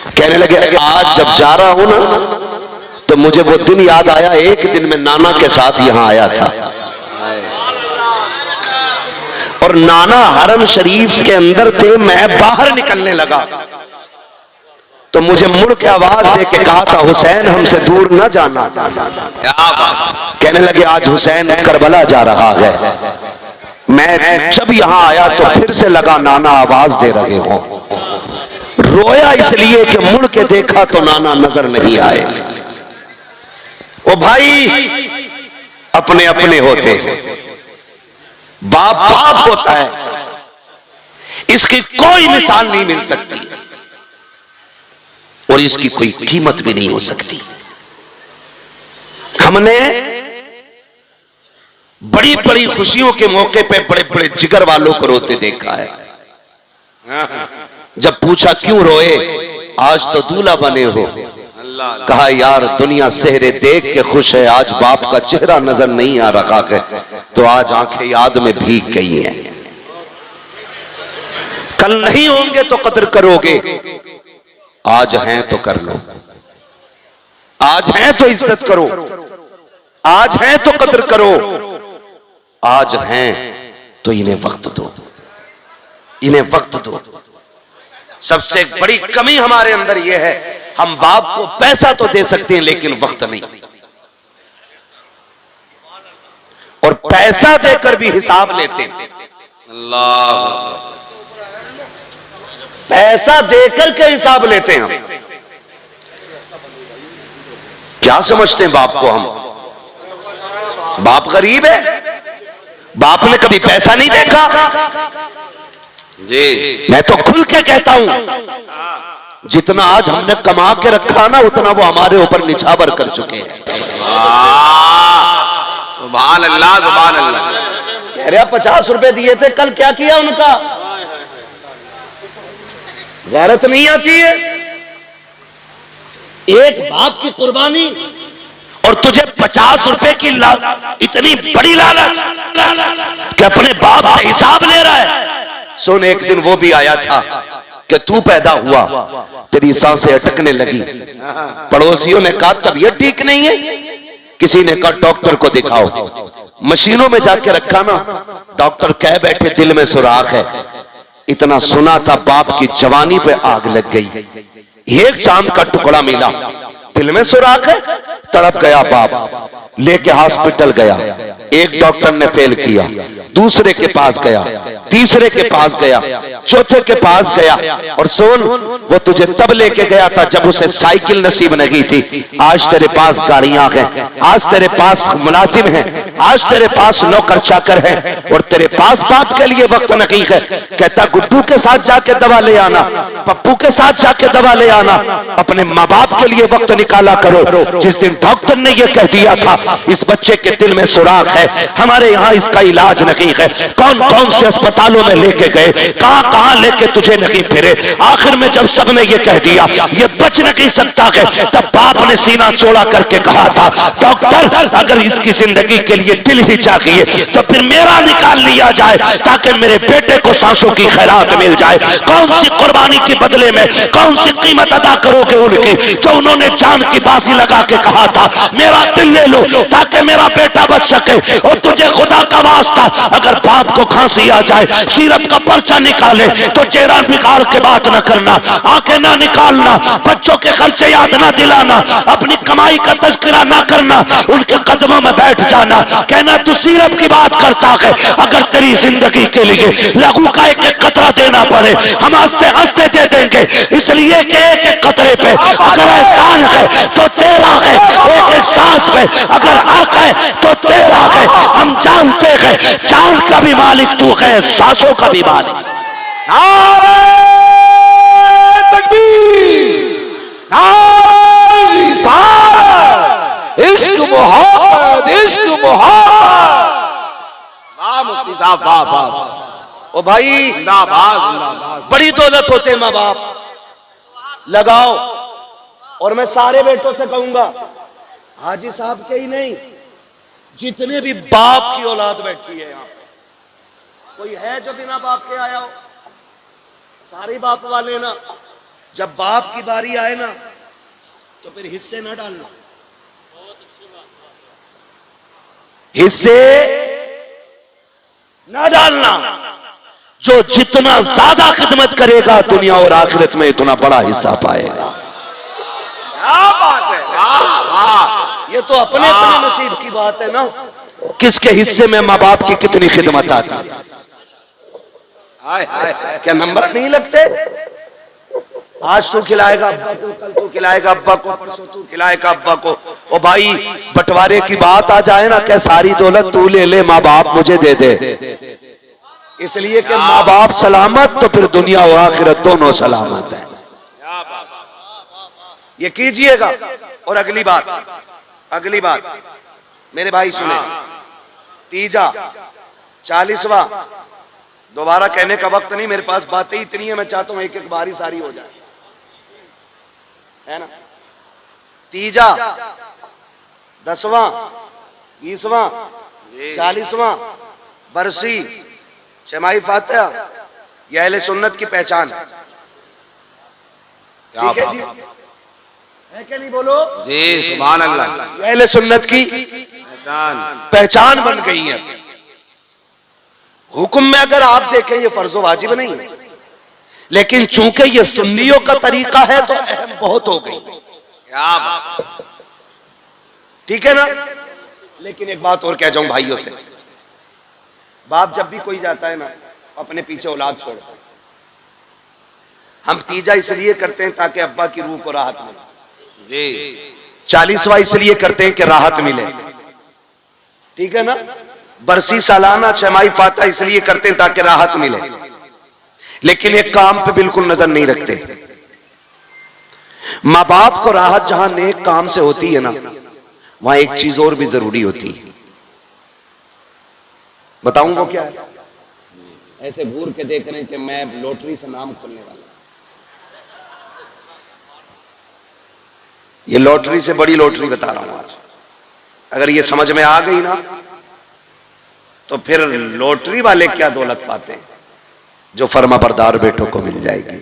Speaker 3: कहने लगे आज जब जा रहा हूं ना, तो मुझे वो दिन याद आया, एक दिन मैं नाना के साथ यहां आया था, और नाना हरम शरीफ के अंदर थे, मैं बाहर निकलने लगा, तो मुझे मुड़ के आवाज दे के कहा था हुसैन हमसे दूर न जाना। कहने लगे आज हुसैन करबला जा रहा है। मैं जब यहां आया तो फिर से लगा नाना आवाज दे रहे हो। रोया इसलिए कि मुड़ के देखा तो नाना नजर नहीं आए। ओ भाई अपने अपने होते हैं, बाप बाप होता है, इसकी कोई मिसाल नहीं मिल सकती और इसकी कोई कीमत भी नहीं हो सकती। हमने बड़ी बड़ी खुशियों के मौके पे बड़े बड़े जिगर वालों को रोते देखा है। जब पूछा क्यों रोए, आज तो दूल्हा बने हो, कहा यार दुनिया सेहरे देख के खुश है, आज बाप का चेहरा नजर नहीं आ रहा है, तो आज आंखें याद में भीग गई हैं। कल नहीं होंगे तो कदर करोगे, आज हैं तो कर लो, आज हैं तो इज्जत करो, आज हैं तो कदर करो, आज हैं तो इन्हें वक्त दो, इन्हें वक्त दो। सबसे बड़ी कमी हमारे अंदर यह है, हम बाप को पैसा तो दे सकते हैं लेकिन वक्त नहीं, और पैसा देकर भी हिसाब लेते हैं।
Speaker 2: अल्लाह
Speaker 3: पैसा देकर के हिसाब लेते हैं हम। क्या समझते हैं बाप को हम? बाप गरीब है? बाप ने कभी पैसा नहीं देखा जी। मैं तो खुल के कहता हूं, जितना आज हमने कमा के रखा ना, उतना वो हमारे ऊपर निछावर कर चुके हैं।
Speaker 2: सुभान अल्लाह, सुभान अल्लाह।
Speaker 3: कह रहे 50 रुपए दिए थे, कल क्या किया उनका? गैरत नहीं आती है? एक बाप की कुर्बानी, और तुझे 50 रुपए की इतनी बड़ी लालच कि अपने बाप से हिसाब ले रहा है। सुन, एक दिन वो भी आया था कि तू पैदा हुआ, तेरी सांसें अटकने लगी। पड़ोसियों ने कहा तबीयत ठीक नहीं है, किसी ने कहा डॉक्टर को दिखाओ। मशीनों में जाके रखा ना, डॉक्टर कह बैठे दिल में सुराख है। इतना सुना था, बाप की जवानी पे आग लग गई। एक चांद का टुकड़ा मिला, दिल में सुराख है, तड़प गया बाप। लेके हॉस्पिटल गया, एक डॉक्टर ने फेल किया, दूसरे के पास गया, तीसरे के पास गया, चौथे के पास गया। और सुन, वो तुझे तब लेके गया था जब उसे साइकिल नसीब नहीं थी। आज तेरे पास गाड़ियां हैं, आज तेरे पास मुलाजिम हैं, आज तेरे पास नौकर चाकर है, और तेरे पास बाप के लिए वक्त नहीं है। कहता गुड्डू के साथ जाके दवा ले आना, पप्पू के साथ जाके दवा ले आना, अपने माँ बाप के लिए वक्त निकाला करो। जिस दिन डॉक्टर ने यह कह दिया था इस बच्चे के दिल में सुराख है, हमारे यहाँ इसका इलाज नहीं है, कौन कौन से अस्पतालों में लेके गए, कहां कहां लेके तुझे नहीं फिरे। आखिर में जब सबने ये कह दिया ये बच नहीं सकता है, तब बाप ने सीना चौड़ा करके कहा था डॉक्टर अगर इसकी जिंदगी के लिए दिल ही चाहिए तो फिर मेरा निकाल लिया जाए, ताकि मेरे बेटे को सांसों की खैरात मिल जाए। कौन सी कुर्बानी के बदले में कौन सी कीमत अदा करोगे उनकी, जो उन्होंने जान की बाजी लगा के कहा था मेरा दिल ले लो ताकि मेरा बेटा बच सके। और तुझे खुदा का वास्ता, अगर बाप को खांसी आ जाए, सीरत का पर्चा निकाले तो चेहरा बिगाड़ के बात न करना, आंखें ना निकालना, बच्चों के खर्चे याद ना दिलाना, अपनी कमाई का तज़किरा ना करना, उनके कदमों में बैठ जाना, कहना तू सीरत की बात करता है। अगर तेरी जिंदगी के लिए लघु का एक एक कतरा देना पड़े, हम हंसते हंसते दे देंगे, इसलिए कि एक एक कतरे पे अगर एहसान है तो तेरा है, एक एक सांस पे अगर हक है तो तेरा है। हम जानते हैं जान का भी मालिक तू है, सांसों का भी मालिक।
Speaker 2: नारे तकबीर, नारे रिसालत, इश्क मोहब्बत, इश्क मोहब्बत। वाह मुफ्ती साहब, वाह वाह।
Speaker 3: ओ भाई
Speaker 2: जिंदाबाद, जिंदाबाद।
Speaker 3: बड़ी दौलत होते माँ बाप, लगाओ। और मैं सारे बेटों से कहूंगा, हाजी साहब के ही नहीं, जितने भी बाप की औलाद बैठी है यहाँ पे, कोई है जो बिना बाप के आया हो? सारे बाप वाले ना, जब बाप की बारी आए ना तो फिर हिस्से ना डालना, हिस्से ना डालना। जो जितना ज्यादा खिदमत करेगा दुनिया और आखिरत में इतना बड़ा हिस्सा पाएगा।
Speaker 2: क्या बात है, वाह वाह।
Speaker 3: ये तो अपने अपने नसीब की बात है ना, किसके हिस्से में माँ बाप की कितनी खिदमत आती है।
Speaker 2: हाय हाय हाय।
Speaker 3: क्या नंबर नहीं लगते? आज तू खिलाएगा अब्बा को, कल तू खिलाएगा अब्बा को, परसों तू खिलाएगा अब्बा को। ओ भाई बंटवारे की बात आ जाए ना, क्या सारी दौलत तू ले ले, माँ बाप मुझे दे दे, इसलिए कि माँ बाप सलामत तो फिर दुनिया और आखिरत दोनों सलामत है। ये कीजिएगा। और अगली बात मेरे भाई सुने, तीजा 40वां, दोबारा कहने का वक्त नहीं, मेरे पास बातें इतनी है, मैं चाहता हूं एक एक बारी सारी हो जाए, है ना। तीजा, 10वां, 20वां, 40वां बरसी शमाई फातिहा, यह अहले सुन्नत की पहचान है। ठीक है जी, है क्या नहीं बोलो
Speaker 2: जी, सुभान अल्लाह।
Speaker 3: यह अहले सुन्नत की पहचान बन गई है। हुक्म में अगर आप देखें ये फर्जो वाजिब नहीं है, लेकिन चूंकि ये सुन्नियों का तरीका है तो अहम बहुत हो गई।
Speaker 2: क्या बात।
Speaker 3: ठीक है ना। लेकिन एक बात और कह जाऊं भाइयों से, बाप जब भी कोई जाता है ना अपने पीछे औलाद छोड़ता है। हम तीजा इसलिए करते हैं ताकि अब्बा की रूह को राहत मिले
Speaker 2: जी।
Speaker 3: 40वां इसलिए करते हैं कि राहत मिले, ठीक है ना। बरसी सालाना छमाही फाता इसलिए करते हैं ताकि राहत मिले, लेकिन एक काम पे बिल्कुल नजर नहीं रखते। मां बाप को राहत जहां नेक काम से होती है ना, वहां एक चीज और भी जरूरी होती है। बताऊं वो क्या है? ऐसे घूर के देख रहे हैं कि मैं लॉटरी से नाम खोलने वाला। ये लॉटरी से बड़ी लॉटरी बता रहा हूं आज। अगर ये समझ में आ गई ना, तो फिर लॉटरी वाले क्या दौलत पाते हैं जो फर्माबरदार बेटों को मिल जाएगी।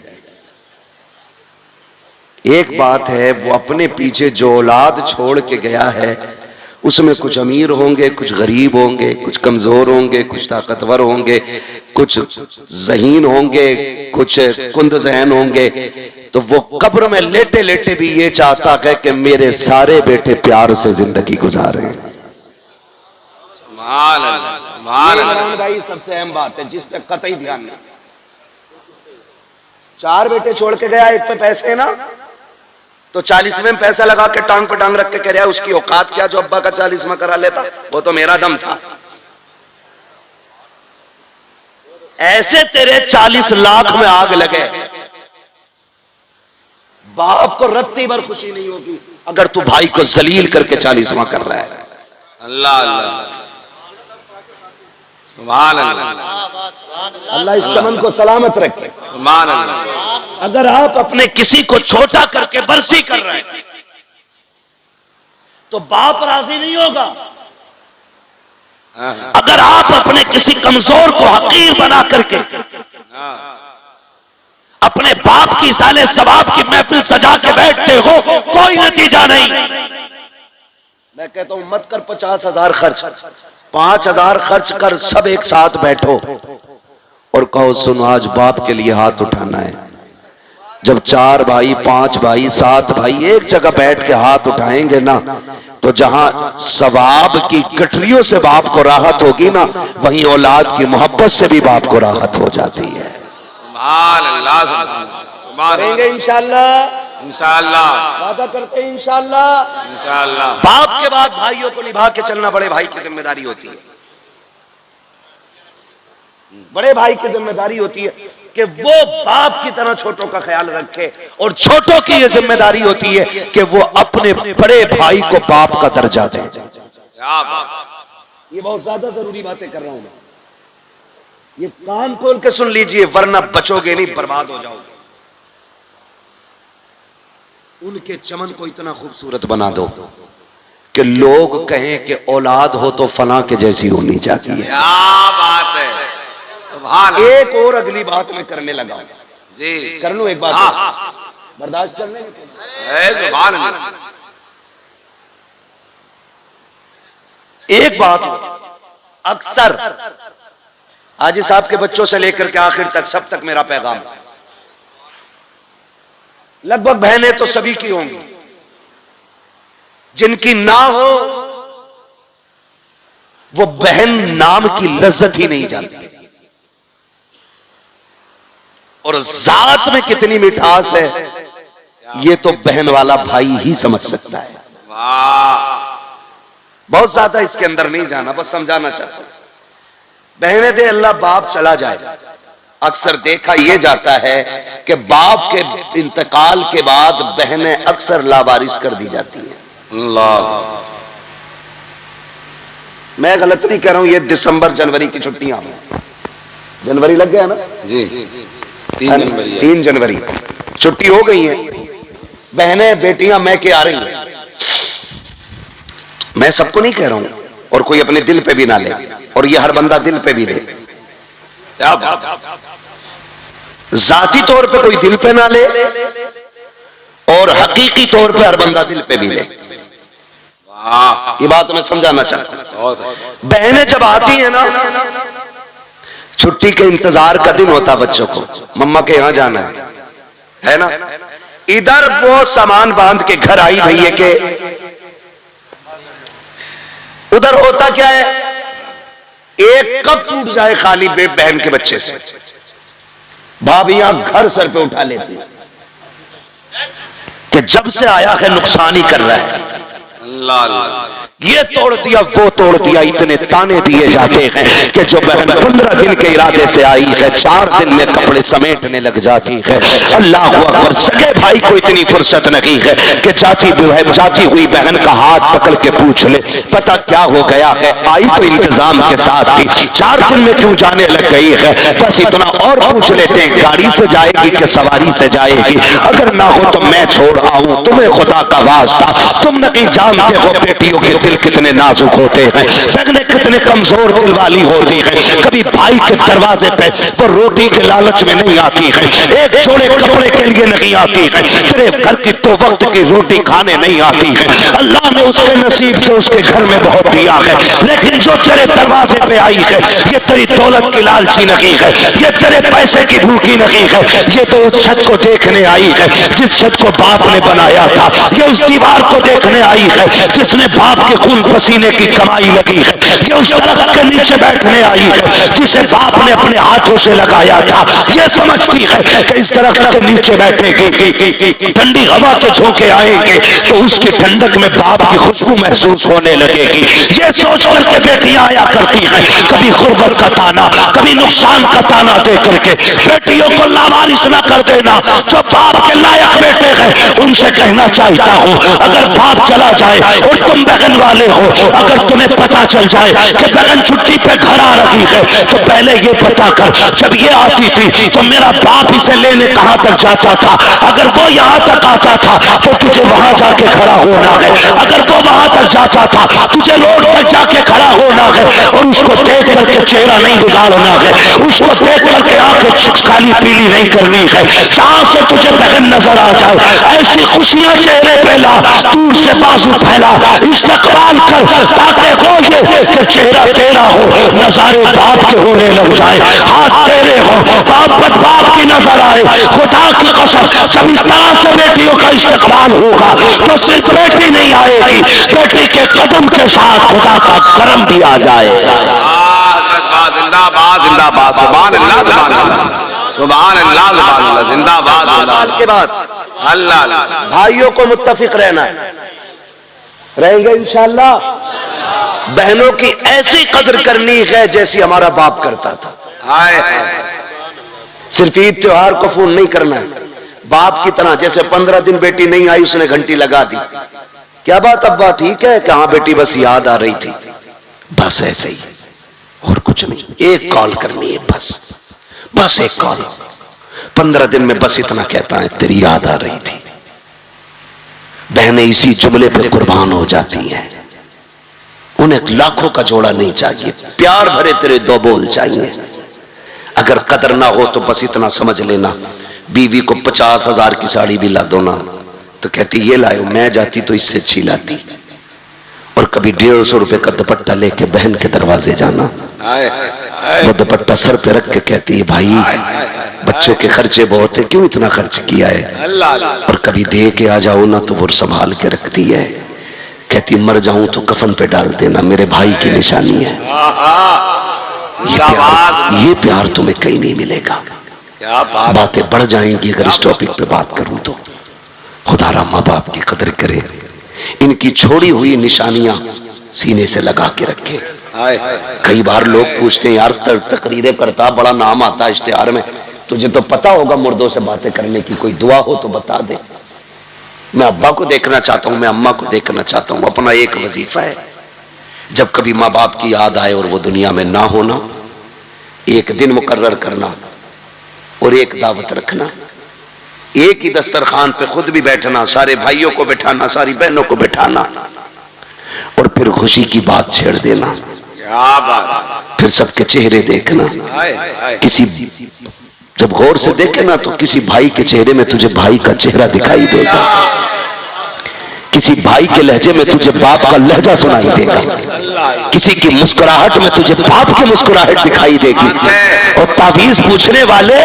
Speaker 3: एक बात है, वो अपने पीछे जो औलाद छोड़ के गया है उसमें कुछ अमीर होंगे, कुछ गरीब होंगे, कुछ कमजोर होंगे, कुछ ताकतवर होंगे, कुछ ज़हीन होंगे, कुछ कुंद ज़हन होंगे। तो वो कब्र में लेटे लेटे भी ये चाहता है कि मेरे सारे बेटे प्यार से जिंदगी गुजारें। इमरान भाई सबसे अहम बात है जिस पे कतई ध्यान नहीं। 4 बेटे छोड़ के गया, एक पे पैसे ना, तो 40वें पैसा लगा के टांग पे टांग रख के कह रहा है उसकी औकात क्या जो अब्बा का 40वां करा लेता, वो तो मेरा दम था। ऐसे तेरे 40 लाख में आग लगे, बाप को रत्ती भर खुशी नहीं होगी अगर तू भाई को जलील करके 40वां कर रहा है।
Speaker 2: अल्लाह अल्लाह सुभान अल्लाह।
Speaker 3: अल्लाह इस चमन को सलामत रखे।
Speaker 2: सुभान अल्लाह।
Speaker 3: अगर आप अपने किसी को छोटा करके बरसी कर रहे हैं तो बाप राजी नहीं होगा। अगर आप अपने किसी कमजोर को हकीर बना करके अपने बाप की साले सवाब की महफिल सजा के बैठते हो, कोई नतीजा नहीं। मैं कहता हूं मत कर 50,000 खर्च, 5,000 खर्च कर, सब एक साथ बैठो और कहो सुनो आज बाप के लिए हाथ उठाना है। जब 4 भाई, 5 भाई, 7 भाई एक जगह बैठ के हाथ उठाएंगे ना, तो जहां सवाब की गठरियों से बाप को राहत होगी ना, वहीं औलाद की मोहब्बत से भी बाप को राहत हो जाती है। करेंगे इंशाअल्लाह,
Speaker 2: इंशाअल्लाह
Speaker 3: वादा करते हैं इंशाअल्लाह।
Speaker 2: इंशाअल्लाह।
Speaker 3: बाप के बाद भाइयों को निभा के चलना बड़े भाई की जिम्मेदारी होती है। बड़े भाई की जिम्मेदारी होती है कि वो बाप की तरह छोटों का ख्याल रखे, और छोटों की ये जिम्मेदारी होती है कि वो अपने बड़े भाई को बाप का दर्जा दें। ये बहुत ज्यादा जरूरी बातें कर रहा हूं मैं, ये कान खोल के सुन लीजिए वरना बचोगे नहीं, बर्बाद हो जाओगे। उनके चमन को इतना खूबसूरत बना दो कि लोग कहें कि औलाद हो तो फलां के जैसी होनी चाहिए।
Speaker 2: क्या बात है, सुभान।
Speaker 3: एक और अगली बात मैं करने लगा
Speaker 2: जी,
Speaker 3: कर लूं एक बात, बर्दाश्त करने
Speaker 2: सुभान।
Speaker 3: एक बात अक्सर हाजी साहब के बच्चों से लेकर के आखिर तक सब तक मेरा पैगाम, लगभग बहनें तो सभी की होंगी, जिनकी ना हो वो बहन नाम की लज्जत ही नहीं जानती, और जात में कितनी मिठास है ये तो बहन वाला भाई ही समझ सकता है। बहुत ज्यादा इसके अंदर नहीं जाना, बस समझाना चाहता हूं। बहनें दे अल्लाह बाप चला जाए, अक्सर देखा यह जाता है कि बाप के इंतकाल के बाद बहनें अक्सर लावारिस कर दी जाती हैं।
Speaker 2: अल्लाह,
Speaker 3: मैं गलत नहीं कह रहा हूं, ये दिसंबर जनवरी की छुट्टियां, जनवरी लग गया ना
Speaker 2: जी, 3
Speaker 3: जनवरी छुट्टी हो गई है। बहनें बेटियां मैं के आ रही हैं, मैं सबको नहीं कह रहा हूं, और कोई अपने दिल पे भी ना ले, और ये हर बंदा दिल पे भी ले। जाती तौर पे कोई दिल पे ना ले, और हकीकी तौर पे हर बंदा दिल पे भी ले। ये बात मैं समझाना चाहता हूं। बहनें जब आती हैं ना, छुट्टी के इंतजार का दिन होता बच्चों को, मम्मा के यहां जाना है ना। इधर वो सामान बांध के घर आई भैया के, उधर होता क्या है, एक कब टूट जाए खाली बहन के बच्चे से, भाभियां घर सर पे उठा लेती कि जब से आया है नुकसान ही कर रहा है, ये तोड़ दिया वो तोड़ दिया। इतने ताने दिए जाते हैं कि जो बहन 15 दिन के इरादे से आई है 4 दिन में कपड़े समेटने लग जाती है। अल्लाह अकबर। सगे भाई को इतनी फुर्सत नहीं है कि जाती हुई बहन का हाथ पकड़ के पूछ ले पता क्या हो गया है, आई तो इंतजाम के साथ थी, 4 दिन में क्यों जाने लग गई है। बस इतना और पूछ लेते हैं गाड़ी से जाएगी कि सवारी से जाएगी, अगर ना हो तो मैं छोड़ आऊं, तुम्हें खुदा का वास्ता तुम नहीं जानते हो बेटियों के दिल कितने नाजुक होते हैं, बहनें कितने कमजोर दिल वाली होती है। कभी भाई के दरवाजे पे वो रोटी के लालच में नहीं आती है, एक जोड़े कपड़े के लिए नहीं आती है, तेरे घर की 2 वक्त की रोटी खाने नहीं आती है। अल्लाह ने उसके नसीब से उसके घर में बहुत दिया है, लेकिन जो तेरे दरवाजे पे आई है ये तेरी दौलत की लालची नहीं है, ये तेरे पैसे की भूखी नहीं है, ये तो उस छत को देखने आई है जिस छत को बाप ने बनाया था, ये उस दीवार को देखने आई है जिसने बाप के खून पसीने की कमाई लगी है, ये उस दरख्त के नीचे बैठने आई है जिसे बाप ने अपने हाथों से लगाया था। ये समझती है कि इस दरख्त के नीचे बैठेगी, ठंडी हवा के झोंके आएंगे तो उसकी ठंडक में बाप की खुशबू महसूस होने लगेगी। ये सोच करके बेटियां आया करती हैं, कभी गुर्बत का ताना, कभी नुकसान का ताना दे करके। बेटियों को लावारिस न कर देना, जो बाप के लायक बेटे हैं उनसे कहना चाहता हूं अगर बाप चला जाए और तुम बहन वाले हो, अगर तुम्हें पता चल जाए कि बहन छुट्टी पे घर आ रही है तो पहले ये पता कर जब ये आती थी तो मेरा बाप इसे लेने कहां तक जाता था, अगर वो यहां तक आता था तो तुझे वहां जाके खड़ा होना है, अगर वो वहां तक जाता था तुझे रोड तक जाके खड़ा होना है और उसको देख करके चेहरा नहीं बिगाड़ना है, उसको देख करके आंखें काली पीली नहीं करनी है, जहां से तुझे बहन नजर आ जाए ऐसी खुशियां चेहरे पे ला, दूर से बाजू फैला, इस्तकबाल कर ताकि वो ये कि चेहरा तेरा हो, नजारे बाप के होने लग जाए, हाथ तेरे हो, बाप की नजर आए। खुदा की कसम जब इस तरह से बेटियों का इस्तकबाल होगा तो सिर्फ बेटी नहीं आएगी, बेटी के कदम के साथ खुदा का करम भी आ जाएगा।
Speaker 2: जिंदाबाद जिंदाबाद सुभान अल्लाह सुभान अल्लाह सुभान अल्लाह जिंदाबाद।
Speaker 3: के बाद
Speaker 2: अल्लाह
Speaker 3: भाइयों को मुत्तफिक रहना है, रहेंगे इंशाअल्लाह। बहनों की ऐसी कदर करनी है जैसी हमारा बाप करता था। सिर्फ ईद त्योहार को फोन नहीं करना है, बाप की तरह जैसे 15 दिन बेटी नहीं आई उसने घंटी लगा दी, क्या बात अब्बा ठीक है, कहां बेटी बस याद आ रही थी, बस ऐसे ही और कुछ नहीं। एक कॉल करनी है बस एक कॉल, 15 दिन में बस इतना कहता है तेरी याद आ रही थी। बहनें इसी जुमले पर कुर्बान हो जाती हैं, उन्हें लाखों का जोड़ा नहीं चाहिए, प्यार भरे तेरे 2 बोल चाहिए। अगर कदर ना हो तो बस इतना समझ लेना, बीवी को 50,000 की साड़ी भी ला दो ना तो कहती ये लाओ, मैं जाती तो इससे अच्छी लाती। और कभी 150 रुपए का दुपट्टा लेके बहन के दरवाजे जाना, वो दुपट्टा सर पे रख के कहती है भाई बच्चों के खर्चे बहुत है, क्यों इतना खर्च किया है। और कभी दे के आ जाओ ना तो वो संभाल के रखती है, कहती मर जाऊं तो कफन पे डाल देना, मेरे भाई की निशानी है। ये प्यार तुम्हें कहीं नहीं मिलेगा। बातें बढ़ जाएंगी अगर इस टॉपिक पे बात करूं तो। खुदारा माँ बाप की कदर करे, इनकी छोड़ी हुई निशानियां सीने से लगा के रखे। कई बार लोग पूछते हैं यार तकरीरें करता बड़ा नाम आता है इश्तिहार में, तुझे तो पता होगा मुर्दों से बातें करने की, कोई दुआ हो तो बता दे। मैं अब्बा को देखना चाहता हूं, मैं अम्मा को देखना चाहता हूं, अपना एक वजीफा है जब कभी माँ बाप की याद आए और वो दुनिया में ना होना, एक दिन मुकर्रर करना और एक दावत रखना, एक ही दस्तरखान पे खुद भी बैठना, सारे भाइयों को बैठाना, सारी बहनों को बैठाना और फिर खुशी की बात छेड़ देना, फिर सबके चेहरे देखना। किसी जब गौर से देखे ना तो किसी भाई के चेहरे में तुझे भाई का चेहरा दिखाई देगा, किसी भाई के लहजे में तुझे बाप का लहजा सुनाई देगा, किसी की मुस्कुराहट में तुझे बाप की मुस्कुराहट दिखाई देगी। और तावीज पूछने वाले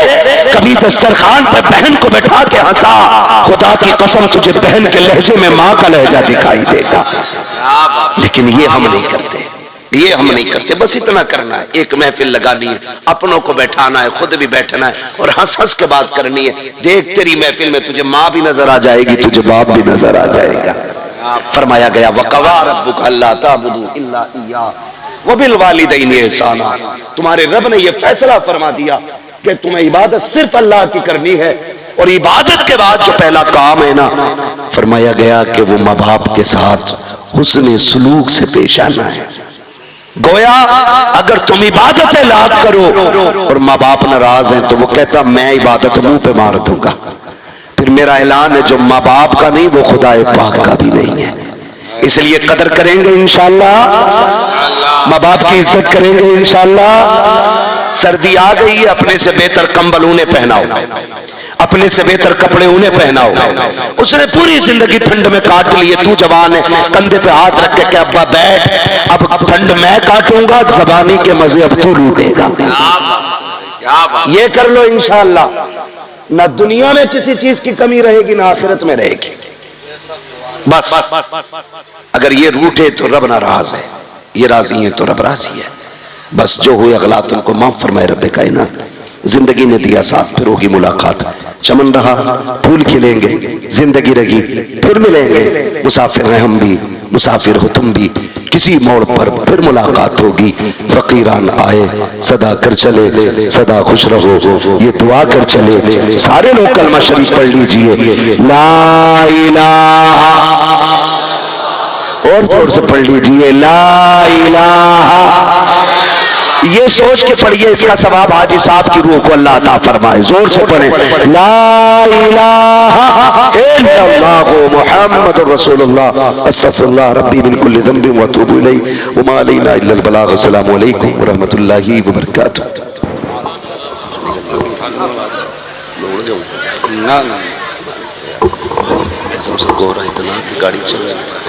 Speaker 3: कभी दस्तरखान पर बहन को बैठा के हंसा, खुदा की कसम तुझे बहन के लहजे में माँ का लहजा दिखाई देगा। लेकिन ये हम नहीं करते, ये हम नहीं करते। बस इतना करना है, एक महफिल लगानी है, अपनों को बैठाना है, खुद भी बैठना है और हंस हंस के बात करनी है। देख तेरी महफिल में तुझे माँ भी नजर आ जाएगी, तुझे बाप भी नजर आ जाएगा। फरमाया गया वक़ज़ा रब्बुका अल्ला ताबुदू इल्ला इय्याहु व बिल वालिदैनि इहसाना। तुम्हारे रब ने यह फैसला फरमा दिया कि तुम्हें इबादत सिर्फ अल्लाह की करनी है, और इबादत के बाद जो पहला काम है ना, फरमाया गया कि वो माँ बाप के साथ हुस्न सलूक से पेश आना है। गोया अगर तुम इबादत लाभ करो और माँ बाप नाराज हैं तो वो कहता मैं इबादत मुंह पे मार दूंगा। फिर मेरा ऐलान है जो माँ बाप का नहीं वो खुदाए पाक का भी नहीं है। इसलिए कदर करेंगे इंशाअल्लाह, माँ बाप की इज्जत करेंगे इंशाअल्लाह। सर्दी आ गई है, अपने से बेहतर कंबल उन्हें पहनाओ, अपने से बेहतर कपड़े उन्हें पहनाओ। उसने पूरी जिंदगी ठंड में काट ली है, तू जवान है, कंधे पे हाथ रख के क्या अब्बा बैठ, अब ठंड मैं काटूंगा, जबानी के मजे अब तू लूटेगा। ये कर लो इंशाअल्लाह, ना दुनिया में किसी चीज की कमी रहेगी ना आखिरत में रहेगी। बस अगर ये रूठे तो रब नाराज है, ये राजी है तो रब राजी है। बस जो हुए अगलात उनको माफ फरमाए रब्बे कायनात। जिंदगी ने दिया साथ, फिर होगी मुलाकात। चमन रहा फूल खिलेंगे, जिंदगी रही फिर मिलेंगे। मुसाफिर हैं हम भी, मुसाफिर हो तुम भी, किसी मोड़ पर फिर मुलाकात होगी। फकीरान आए सदा कर चले, सदा खुश रहो ये दुआ कर चले। सारे लोग कलमा शरीफ पढ़ लीजिए, ला इलाहा, और जोर से पढ़ लीजिए ला इलाहा। ये सोच के पढ़िए, इसका सवाब हाजी साहब की रूह को अल्लाह अता फरमाए। जोर से पढ़े ला इलाहा इल्लल्लाहु मुहम्मदुर रसूलुल्लाह अस्तगफिरुल्लाह रब्बी मिन कुल्ली ज़ंबिन व अतूबु इलैहि व मा अलैना इल्लल बलाग। अस्सलामु अलैकुम व रहमतुल्लाहि व बरकातुहू। सबसे गोरा इतना की गाड़ी चल रही है।